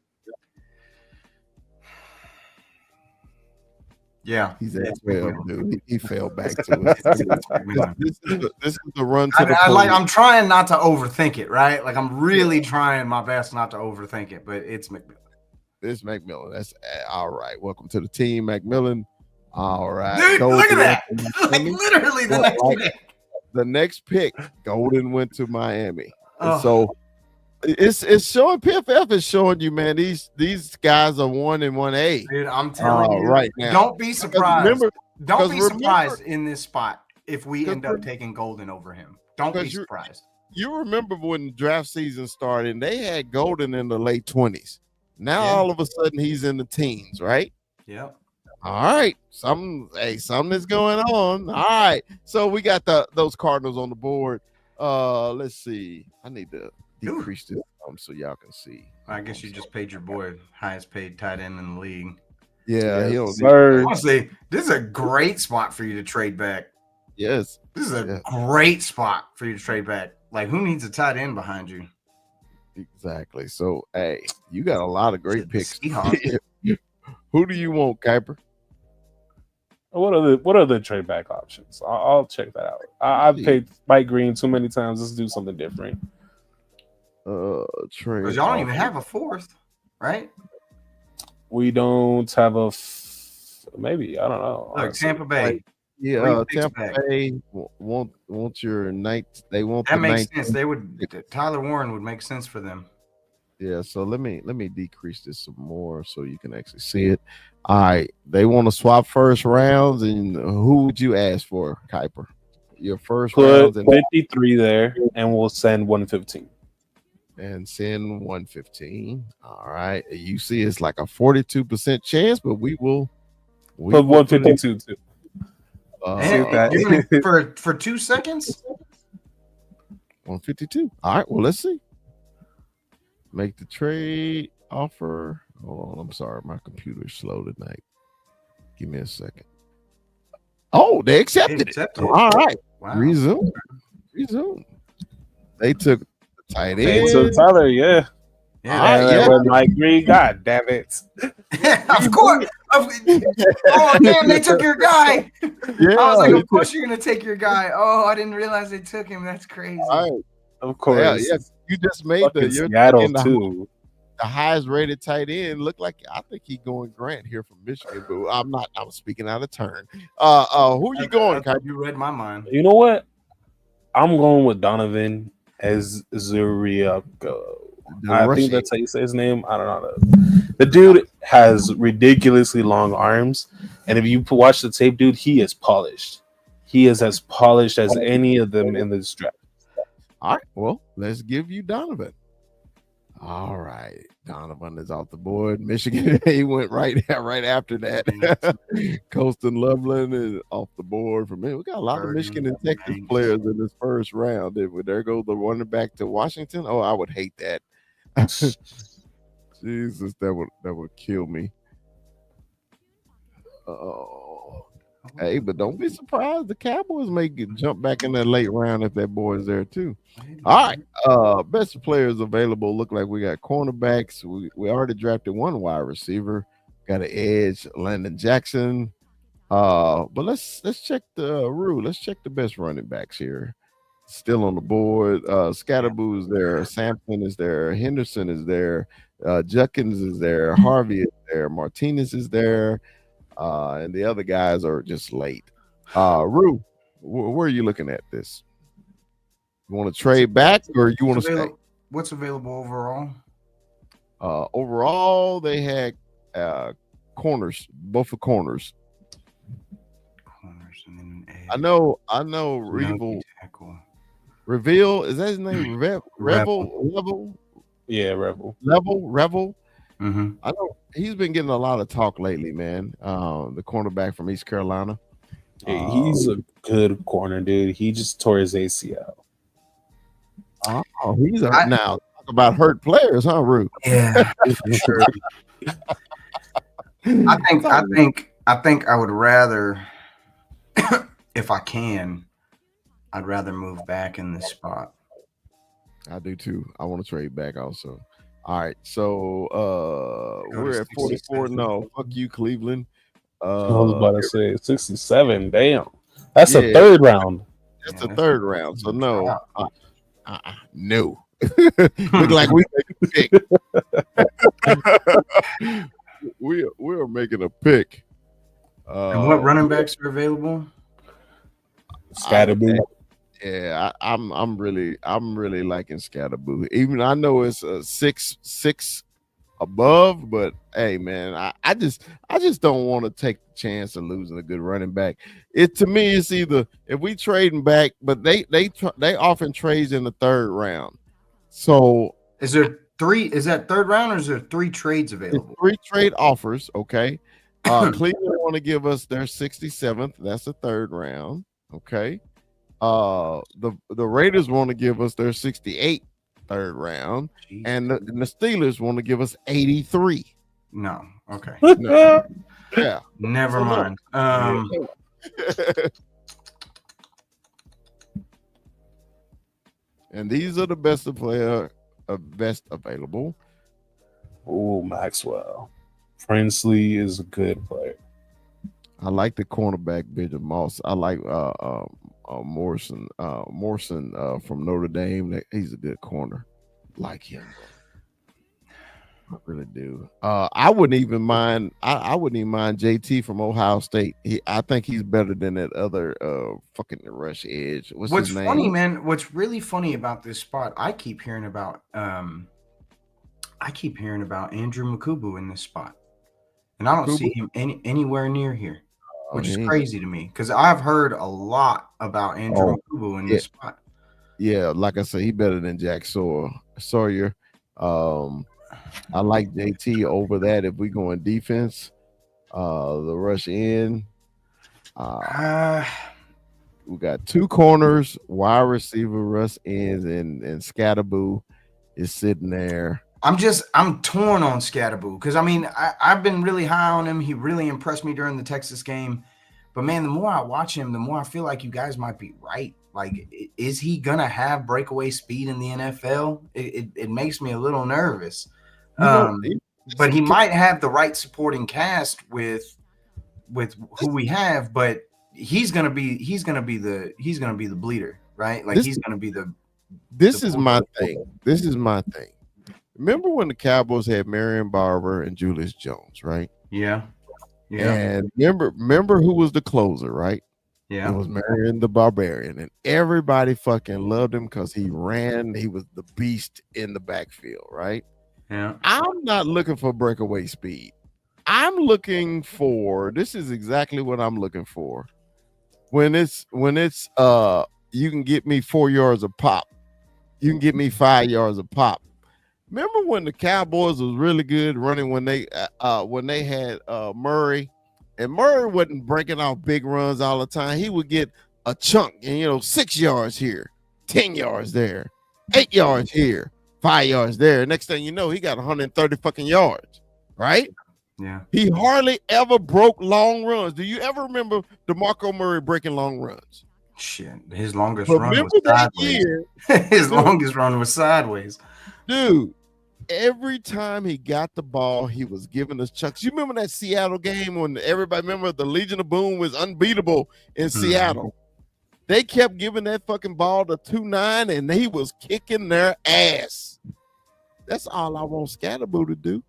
Speaker 4: Yeah,
Speaker 1: he's at 12, dude. He fell back to us. This is the run to the
Speaker 4: I'm trying not to overthink it, right? Like I'm really trying my best not to overthink it, but it's McMillan.
Speaker 1: It's McMillan. That's all right. Welcome to the team, McMillan. All right,
Speaker 4: dude. Look at that! Like literally the next pick.
Speaker 1: The next pick, Golden went to Miami, and so it's showing. PFF is showing you, man. These guys are 1 and 1A.
Speaker 4: Dude, I'm telling you
Speaker 1: right now.
Speaker 4: Don't be surprised. Don't be surprised in this spot if we end up taking Golden over him. Don't be surprised.
Speaker 1: You remember when the draft season started, and they had Golden in the late 20s. Now all of a sudden he's in the teens, right?
Speaker 4: Yep.
Speaker 1: All right. Something is going on. All right. So we got those Cardinals on the board. Let's see. I need to decrease this so y'all can see.
Speaker 4: I guess you just paid your boy highest paid tight end in the league.
Speaker 1: Yeah,
Speaker 4: honestly, this is a great spot for you to trade back.
Speaker 1: Yes.
Speaker 4: This is a great spot for you to trade back. Like, who needs a tight end behind you?
Speaker 1: Exactly. So, hey, you got a lot of great picks. Who do you want, Kuiper?
Speaker 5: What are the trade back options? I'll check that out. I've paid Mike Green too many times. Let's do something different.
Speaker 1: Trade.
Speaker 4: Because y'all don't even have a 4th, right?
Speaker 5: We don't have maybe, I don't know.
Speaker 4: Look, Tampa Bay.
Speaker 1: Tampa Bay want your night. They want
Speaker 4: that makes sense. They would. Tyler Warren would make sense for them.
Speaker 1: Yeah. So let me decrease this some more so you can actually see it. All right. They want to swap first rounds, and who would you ask for, Kuiper? Your first rounds and
Speaker 5: 53 there, and we'll send 115.
Speaker 1: And send 115. All right. You see, it's like a 42% chance, but we will
Speaker 5: put 152 too.
Speaker 4: For 2 seconds?
Speaker 1: 152. All right. Well, let's see. Make the trade offer. Hold on. I'm sorry. My computer's slow tonight. Give me a second. Oh, they accepted it. All right. Wow. Resume. They took the tight end.
Speaker 5: So Tyler, yeah. Mike Green, God damn it.
Speaker 4: Of course. Oh, damn, they took your guy. Yeah. I was like, of course you're going to take your guy. Oh, I didn't realize they took him. That's crazy.
Speaker 1: All right.
Speaker 5: Of course.
Speaker 1: Yeah. You just made
Speaker 5: Seattle too.
Speaker 1: The highest rated tight end. Look like I think he's going Grant here from Michigan, but I'm speaking out of turn. Who you going, Kai?
Speaker 4: You read my mind.
Speaker 5: You know what? I'm going with Donovan as Zuriaco. I think that's how you say his name. I don't know. The dude has ridiculously long arms, and if you watch the tape, dude, he is polished. he is as polished as any of them in this draft.
Speaker 1: All right, well, let's give you Donovan. All right, Donovan is off the board. Michigan, he went right after that. Colston Loveland is off the board for me. We got a lot of Michigan and Texas players in this first round. There goes the running back to Washington. Oh, I would hate that. Jesus, that would kill me. Oh, hey, but don't be surprised. The Cowboys may jump back in that late round if that boy is there too. All right, best players available. Look like we got cornerbacks. We already drafted one wide receiver. Got an edge, Landon Jackson. But let's check let's check the best running backs here. Still on the board. Scatterboo is there. Sampson is there. Henderson is there. Judkins is there. Harvey is there. Martinez is there. And the other guys are just late. Rue, where are you looking at this? You want to trade back or you want to stay?
Speaker 4: What's available overall?
Speaker 1: Overall, they had corners, both the corners.
Speaker 4: Corners and then an edge.
Speaker 1: I know. Reveal, is that his name? Revel.
Speaker 5: Yeah, Revel.
Speaker 1: Revel.
Speaker 4: Mm-hmm.
Speaker 1: I know he's been getting a lot of talk lately, man. The cornerback from East Carolina.
Speaker 5: Yeah, he's a good corner, dude. He just tore his ACL.
Speaker 1: Oh, he's now talk about hurt players, huh, Rue?
Speaker 4: Yeah, for sure. I think I would rather, if I can, I'd rather move back in this spot.
Speaker 1: I do too. I want to trade back also. All right, so we're at 44. No, fuck you, Cleveland.
Speaker 5: I was about to say 67. Damn, that's a third round.
Speaker 1: That's a third round. So no, no. Look like we make a pick. we are making a pick.
Speaker 4: And what running backs are available?
Speaker 5: Scatterboo.
Speaker 1: Yeah, I'm really liking Scatterboo. Even I know it's a six above, but hey, man, I just don't want to take the chance of losing a good running back. To me, it's either if we trading back, but they often trades in the third round. So
Speaker 4: is there three? Is that third round or is there 3 trades available?
Speaker 1: 3 trade offers. Okay, Cleveland want to give us their 67th. That's the third round. Okay. The Raiders want to give us their 68 third round, and the Steelers want to give us 83.
Speaker 4: No, okay,
Speaker 1: no. Yeah,
Speaker 4: never mind.
Speaker 1: And these are the best available.
Speaker 5: Oh, Maxwell. Prinsley is a good player.
Speaker 1: I like the cornerback, Benjamin Moss. I like Morrison from Notre Dame. He's a good corner. Like him. I really do. I wouldn't even mind. I wouldn't even mind JT from Ohio State. I think he's better than that other fucking rush edge. What's his name?
Speaker 4: Funny, man? What's really funny about this spot? I keep hearing about Andrew Mukubu in this spot, and I don't see him anywhere near here. Which is crazy to me because I've heard a lot about Andrew Mukubu in this spot.
Speaker 1: Yeah, like I said, he better than Jack Sawyer. I like JT over that if we go in defense. The rush in. We got 2 corners, wide receiver, rush ends, and Scatterboo is sitting there.
Speaker 4: I'm torn on Scatterboo because I mean I've been really high on him. He really impressed me during the Texas game, but man, the more I watch him, the more I feel like you guys might be right. Like, is he gonna have breakaway speed in the NFL? It makes me a little nervous. But he might have the right supporting cast with who we have, but he's gonna be the bleeder, right? Like he's gonna be the.
Speaker 1: This is my thing. Remember when the Cowboys had Marion Barber and Julius Jones, right?
Speaker 4: Yeah.
Speaker 1: And remember who was the closer, right?
Speaker 4: Yeah.
Speaker 1: It was Marion the Barbarian, and everybody fucking loved him because he ran. He was the beast in the backfield, right?
Speaker 4: Yeah.
Speaker 1: I'm not looking for breakaway speed. I'm looking for. This is exactly what I'm looking for. when it's you can get me 4 yards a pop. You can get me 5 yards a pop. Remember when the Cowboys was really good running when they had Murray, and Murray wasn't breaking off big runs all the time. He would get a chunk, and 6 yards here, 10 yards there, 8 yards here, 5 yards there. Next thing you know, he got 130 fucking yards, right?
Speaker 4: Yeah.
Speaker 1: He hardly ever broke long runs. Do you ever remember DeMarco Murray breaking long runs?
Speaker 4: Shit, his longest
Speaker 1: Remember
Speaker 4: run was
Speaker 1: that
Speaker 4: sideways.
Speaker 1: year,
Speaker 4: His longest run was sideways.
Speaker 1: dude. Every time he got the ball, he was giving us chunks. You remember that Seattle game when everybody remember the Legion of Boom was unbeatable in Seattle? They kept giving that fucking ball to 2-9, and he was kicking their ass. That's all I want Scatterboo to do.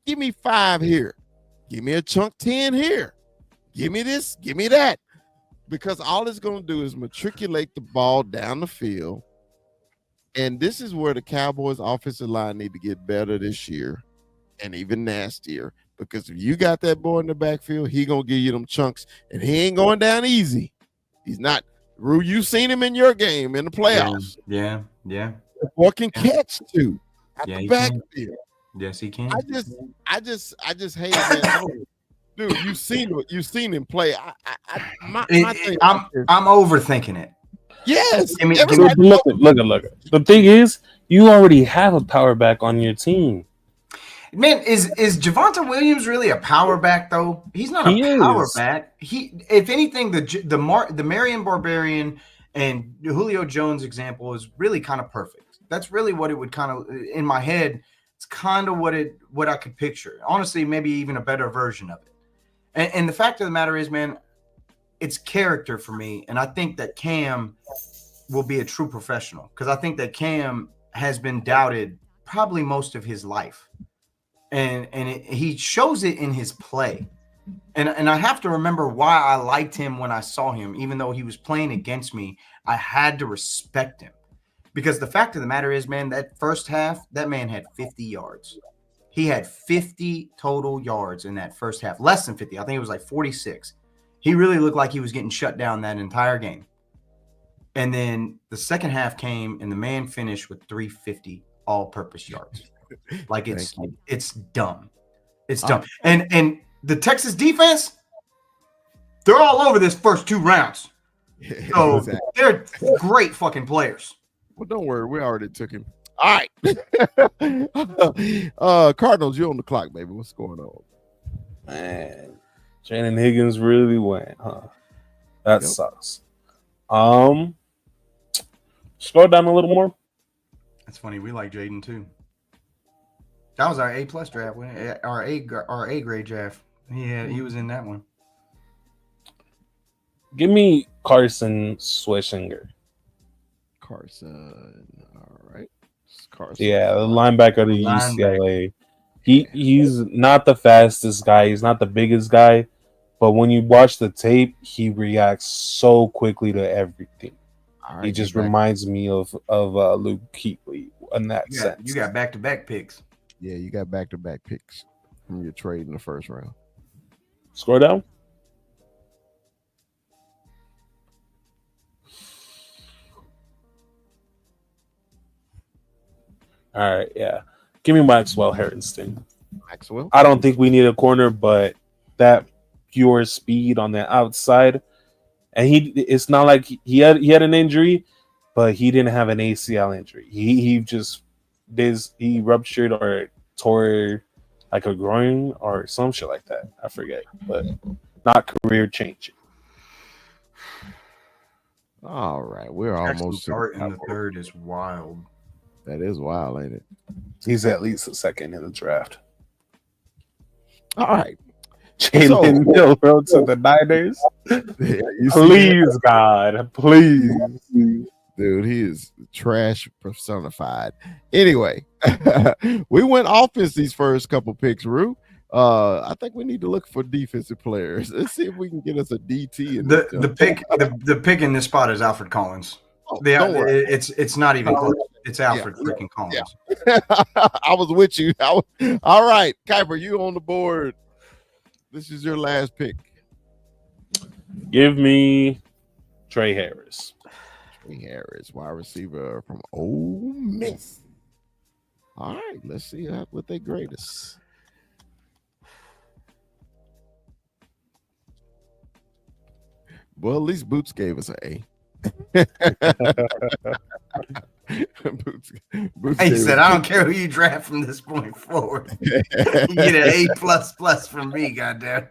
Speaker 1: Give me 5 here. Give me a chunk 10 here. Give me this. Give me that. Because all it's going to do is matriculate the ball down the field. And this is where the Cowboys offensive line need to get better this year and even nastier. Because if you got that boy in the backfield, he going to give you them chunks. And he ain't going down easy. He's not. Rue, you seen him in your game in the playoffs.
Speaker 4: Yeah.
Speaker 1: The boy can catch too at the backfield.
Speaker 4: Yes, he can.
Speaker 1: I just hate that. Dude, you've seen him play. My thing
Speaker 4: I'm overthinking it.
Speaker 1: Yes.
Speaker 5: Look. The thing is, you already have a power back on your team.
Speaker 4: Man, is Javonte Williams really a power back though? He's not a power back. If anything, the Marion Barbarian and Julio Jones example is really kind of perfect. That's really what it would kind of in my head. It's kind of what I could picture. Honestly, maybe even a better version of it. And the fact of the matter is, man, it's character for me, and I think that Cam will be a true professional because I think that Cam has been doubted probably most of his life, and he shows it in his play, and I have to remember why I liked him when I saw him, even though he was playing against me. I had to respect him because the fact of the matter is, man, that first half, that man had 50 yards. He had 50 total yards in that first half, less than 50. I think it was like 46. He really looked like he was getting shut down that entire game. And then the second half came, and the man finished with 350 all-purpose yards. Like it's dumb. It's dumb. And the Texas defense, they're all over this first 2 rounds. So they're great fucking players.
Speaker 1: Well, don't worry, we already took him. All right. Cardinals, you're on the clock, baby. What's going on?
Speaker 5: Man. Shannon Higgins really went, huh? That sucks. Scroll down a little more.
Speaker 4: That's funny. We like Jaden too. That was our A+ draft, our A grade draft. He was in that one.
Speaker 5: Give me Carson Swishinger.
Speaker 1: Carson. All right. Carson.
Speaker 5: Yeah, the linebacker of the UCLA. He's not the fastest guy. He's not the biggest guy. But when you watch the tape, he reacts so quickly to everything. Right, he just reminds me of Luke Kuechly in that sense.
Speaker 4: You got back-to-back picks.
Speaker 1: Yeah, you got back-to-back picks from your trade in the first round.
Speaker 5: Scroll down. All right, yeah. Give me Maxwell Harrison.
Speaker 1: Maxwell?
Speaker 5: I don't think we need a corner, but that pure speed on the outside. And it's not like he had an injury, but he didn't have an ACL injury. He ruptured or tore like a groin or some shit like that. I forget, but not career changing.
Speaker 1: All right, we're almost
Speaker 4: start in the third is wild.
Speaker 1: That is wild, ain't it?
Speaker 5: He's at least a second in the draft.
Speaker 1: All right.
Speaker 5: Jalen Milroe to the Niners.
Speaker 1: Yeah,
Speaker 5: please, God, please.
Speaker 1: Dude, he is trash personified. Anyway, we went offense these first couple picks, Rue. I think we need to look for defensive players. Let's see if we can get us a DT.
Speaker 4: The pick in this spot is Alfred Collins. Don't worry. It's not even close. It's Alfred freaking Collins.
Speaker 1: Yeah. I was with you. All right, Kuiper, you on the board. This is your last pick.
Speaker 5: Give me Trey Harris.
Speaker 1: Trey Harris, wide receiver from Ole Miss. All right, let's see what they grade us. Well, at least Boots gave us an A. Boots
Speaker 4: He
Speaker 1: gave
Speaker 4: said,
Speaker 1: us-
Speaker 4: "I don't care who you draft from this point forward. You get an A plus from me, goddamn."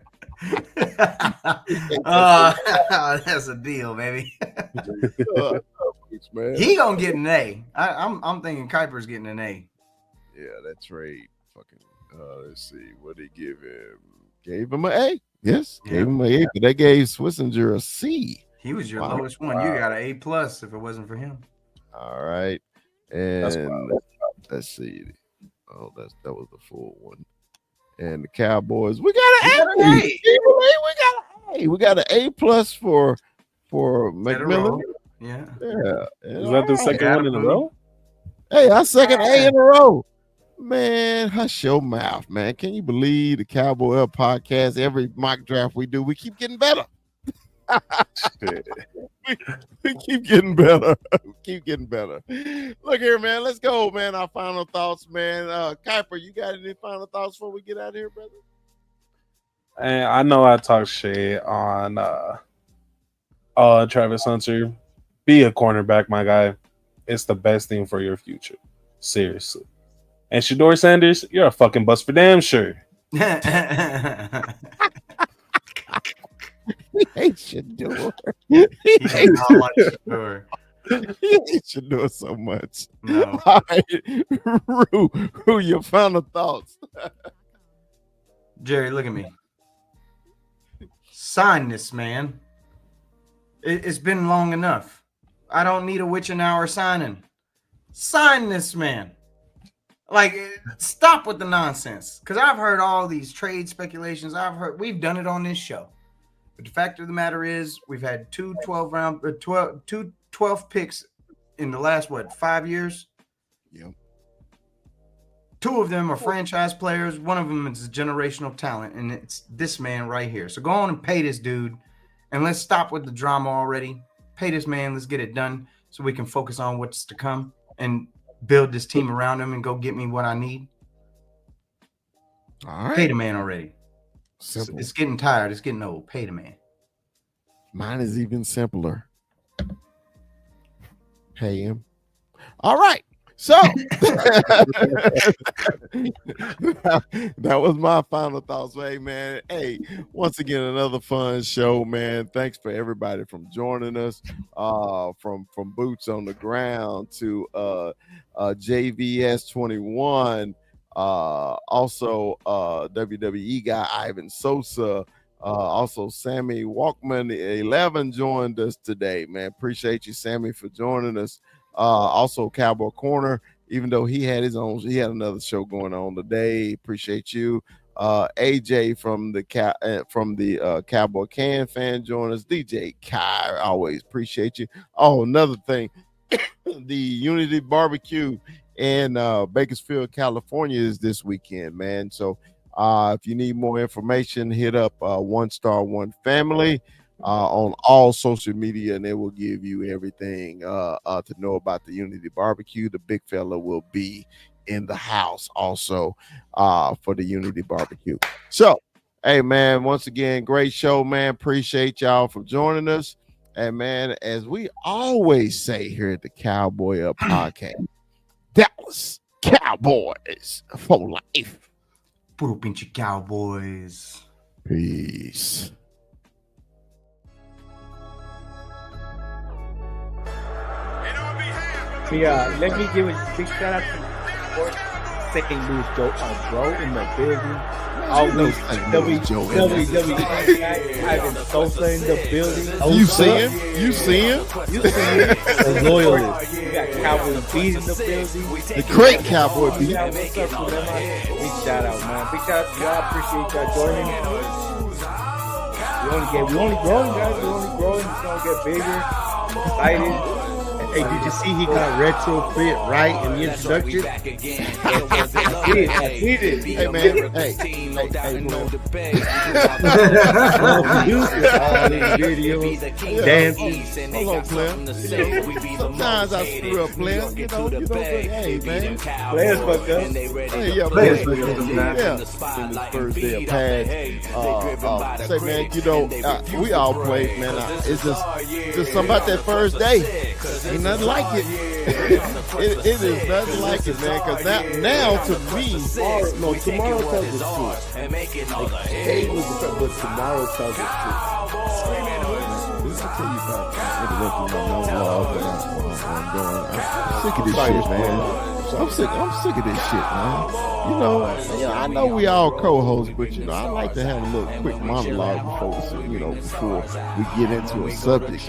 Speaker 4: That's a deal, baby.
Speaker 1: Boots, man.
Speaker 4: He gonna get an A. I'm thinking Kuiper's getting an A.
Speaker 1: Yeah, that trade. Fucking. Let's see. What did he give him? Gave him an A. Yes, gave him an A. But they gave Swissinger a C.
Speaker 4: He was your
Speaker 1: Wow.
Speaker 4: lowest one. You got an A plus if it wasn't for him.
Speaker 1: All right, and let's see. Oh, that was the full one. And the Cowboys, we got an A. We got an A plus for McMillan.
Speaker 4: Yeah.
Speaker 5: Is that the second one in a row?
Speaker 1: Hey, our second A in a row. Man, hush your mouth, man. Can you believe the Cowboy Up podcast? Every mock draft we do, we keep getting better. we keep getting better. Keep getting better. Look here, man. Let's go, man. Our final thoughts, man. Kuiper, you got any final thoughts before we get out of here, brother?
Speaker 5: And I know I talk shit on Travis Hunter. Be a cornerback, my guy. It's the best thing for your future. Seriously. And Shador Sanders, you're a fucking bust for damn sure.
Speaker 1: He hates Shador. He hates Shador so much.
Speaker 4: No.
Speaker 1: All right. Rue, your final thoughts.
Speaker 4: Jerry, look at me. Sign this, man. It's been long enough. I don't need a witch an hour signing. Sign this man. Like, stop with the nonsense. Because I've heard all these trade speculations. We've done it on this show. But the fact of the matter is, we've had 12 picks in the last, 5 years?
Speaker 1: Yep.
Speaker 4: 2 of them are franchise players. One of them is a generational talent, and it's this man right here. So go on and pay this dude, and let's stop with the drama already. Pay this man. Let's get it done so we can focus on what's to come and build this team around him and go get me what I need.
Speaker 1: All right.
Speaker 4: Pay the man already.
Speaker 1: Simple.
Speaker 4: It's getting tired. It's getting old. Pay the man.
Speaker 1: Mine is even simpler. Pay him. All right. So that was my final thoughts. Hey, man. Hey, once again, another fun show, man. Thanks for everybody from joining us, from Boots on the Ground to JVS 21, also WWE guy Ivan Sosa. Also, Sammy Walkman 11 joined us today, man. Appreciate you, Sammy, for joining us. Also, Cowboy Corner, even though he had another show going on today. Appreciate you. AJ from the Cowboy Can fan joined us. DJ Kai, always appreciate you. Oh, another thing, the Unity Barbecue in Bakersfield, California is this weekend, man. So if you need more information, hit up One Star One Family on all social media, and they will give you everything to know about the Unity Barbecue. The big fella will be in the house also for the Unity Barbecue. So, hey, man, once again, great show, man. Appreciate y'all for joining us. And, man, as we always say here at the Cowboy Up podcast, Dallas Cowboys for life.
Speaker 4: Puro pinche Cowboys.
Speaker 1: Peace.
Speaker 6: Yeah, let me give a big shout out to Sports St. Louis Joe, bro, in the building. Always WWE Ivan Sosa in the building.
Speaker 1: You see him? You see him?
Speaker 6: The loyalist. You got Cowboy Beat in the building.
Speaker 1: The great Cowboy Beat.
Speaker 6: Yeah, what's up to them? Big shout out, man. Big shout out to y'all. Appreciate y'all joining. We only growing, guys. We only growing. It's gonna get bigger. I'm excited. And
Speaker 8: Hey, did you see he got retrofit right in the introduction? I did it.
Speaker 1: Hey, man. Hey,
Speaker 8: videos, dancing.
Speaker 1: hold on, player. Sometimes I screw up, player. Hey, man.
Speaker 6: Players fuck up.
Speaker 1: Hey, yeah, players fuck up. Yeah. First day of pass. Say, man, we all play, man. It's just something about that first day. Ain't nothing like it. It is nothing like it, man. Because now to me,
Speaker 8: tomorrow tells the truth. Today was the truth, but tomorrow tells the truth.
Speaker 1: I'll tell you about I'm sick of this shit, man. I'm sick of this shit, man. I know we all co-hosts, but I like to have a little quick monologue before we get into a subject.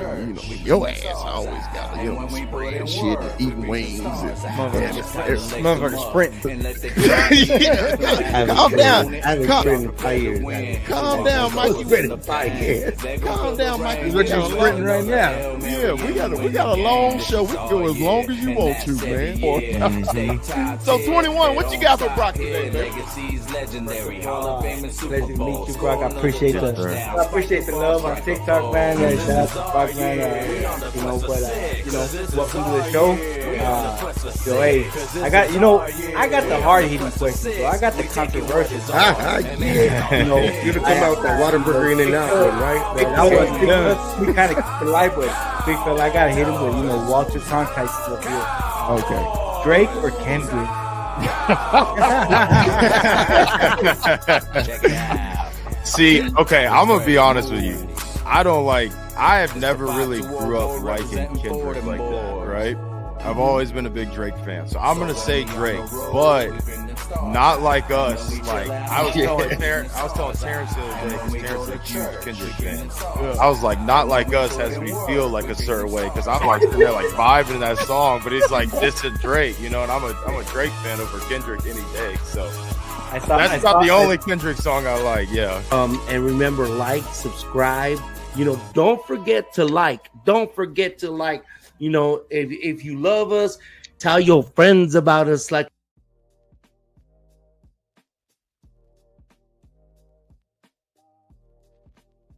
Speaker 1: Your ass always got to spread shit and eating wings and
Speaker 8: Motherfucker sprinting.
Speaker 1: Calm down.
Speaker 8: I haven't sprinted in 5 years.
Speaker 1: Calm down, Mike.
Speaker 8: Sprinting in 5 years.
Speaker 1: Calm down, Mike.
Speaker 8: What you sprinting right now?
Speaker 1: Yeah, we got a long show. We can go as long as you want to, man. So 21, what you got for Brock today, man?
Speaker 6: Pleasure to meet you, Brock. I appreciate the love on TikTok, man. Shout out to Brock, man. Welcome to the show. Hey, I got the hard hitting questions, so I got the controversial.
Speaker 8: You'd have come out that Waterburger in and out one, right?
Speaker 6: We kind of keep it light, but big fella, I gotta hit him with Walter Cronkite stuff here.
Speaker 1: Okay.
Speaker 6: Drake or Kendrick?
Speaker 9: See, okay, I'm gonna be honest with you. I have never really grew up liking Kendrick like that, right? I've always been a big Drake fan, so I'm gonna say Drake, but not like us. Like I was telling Terrence the other day, because Terrence is a huge Kendrick fan. I was like, not like us has me feel like a certain way, because I'm like sitting there like vibing in that song, but it's like this is Drake, and I'm a Drake fan over Kendrick any day. So that's not the only Kendrick song I like. Yeah.
Speaker 8: And remember, like, subscribe. Don't forget to like. Don't forget to like. If you love us, tell your friends about us. Like.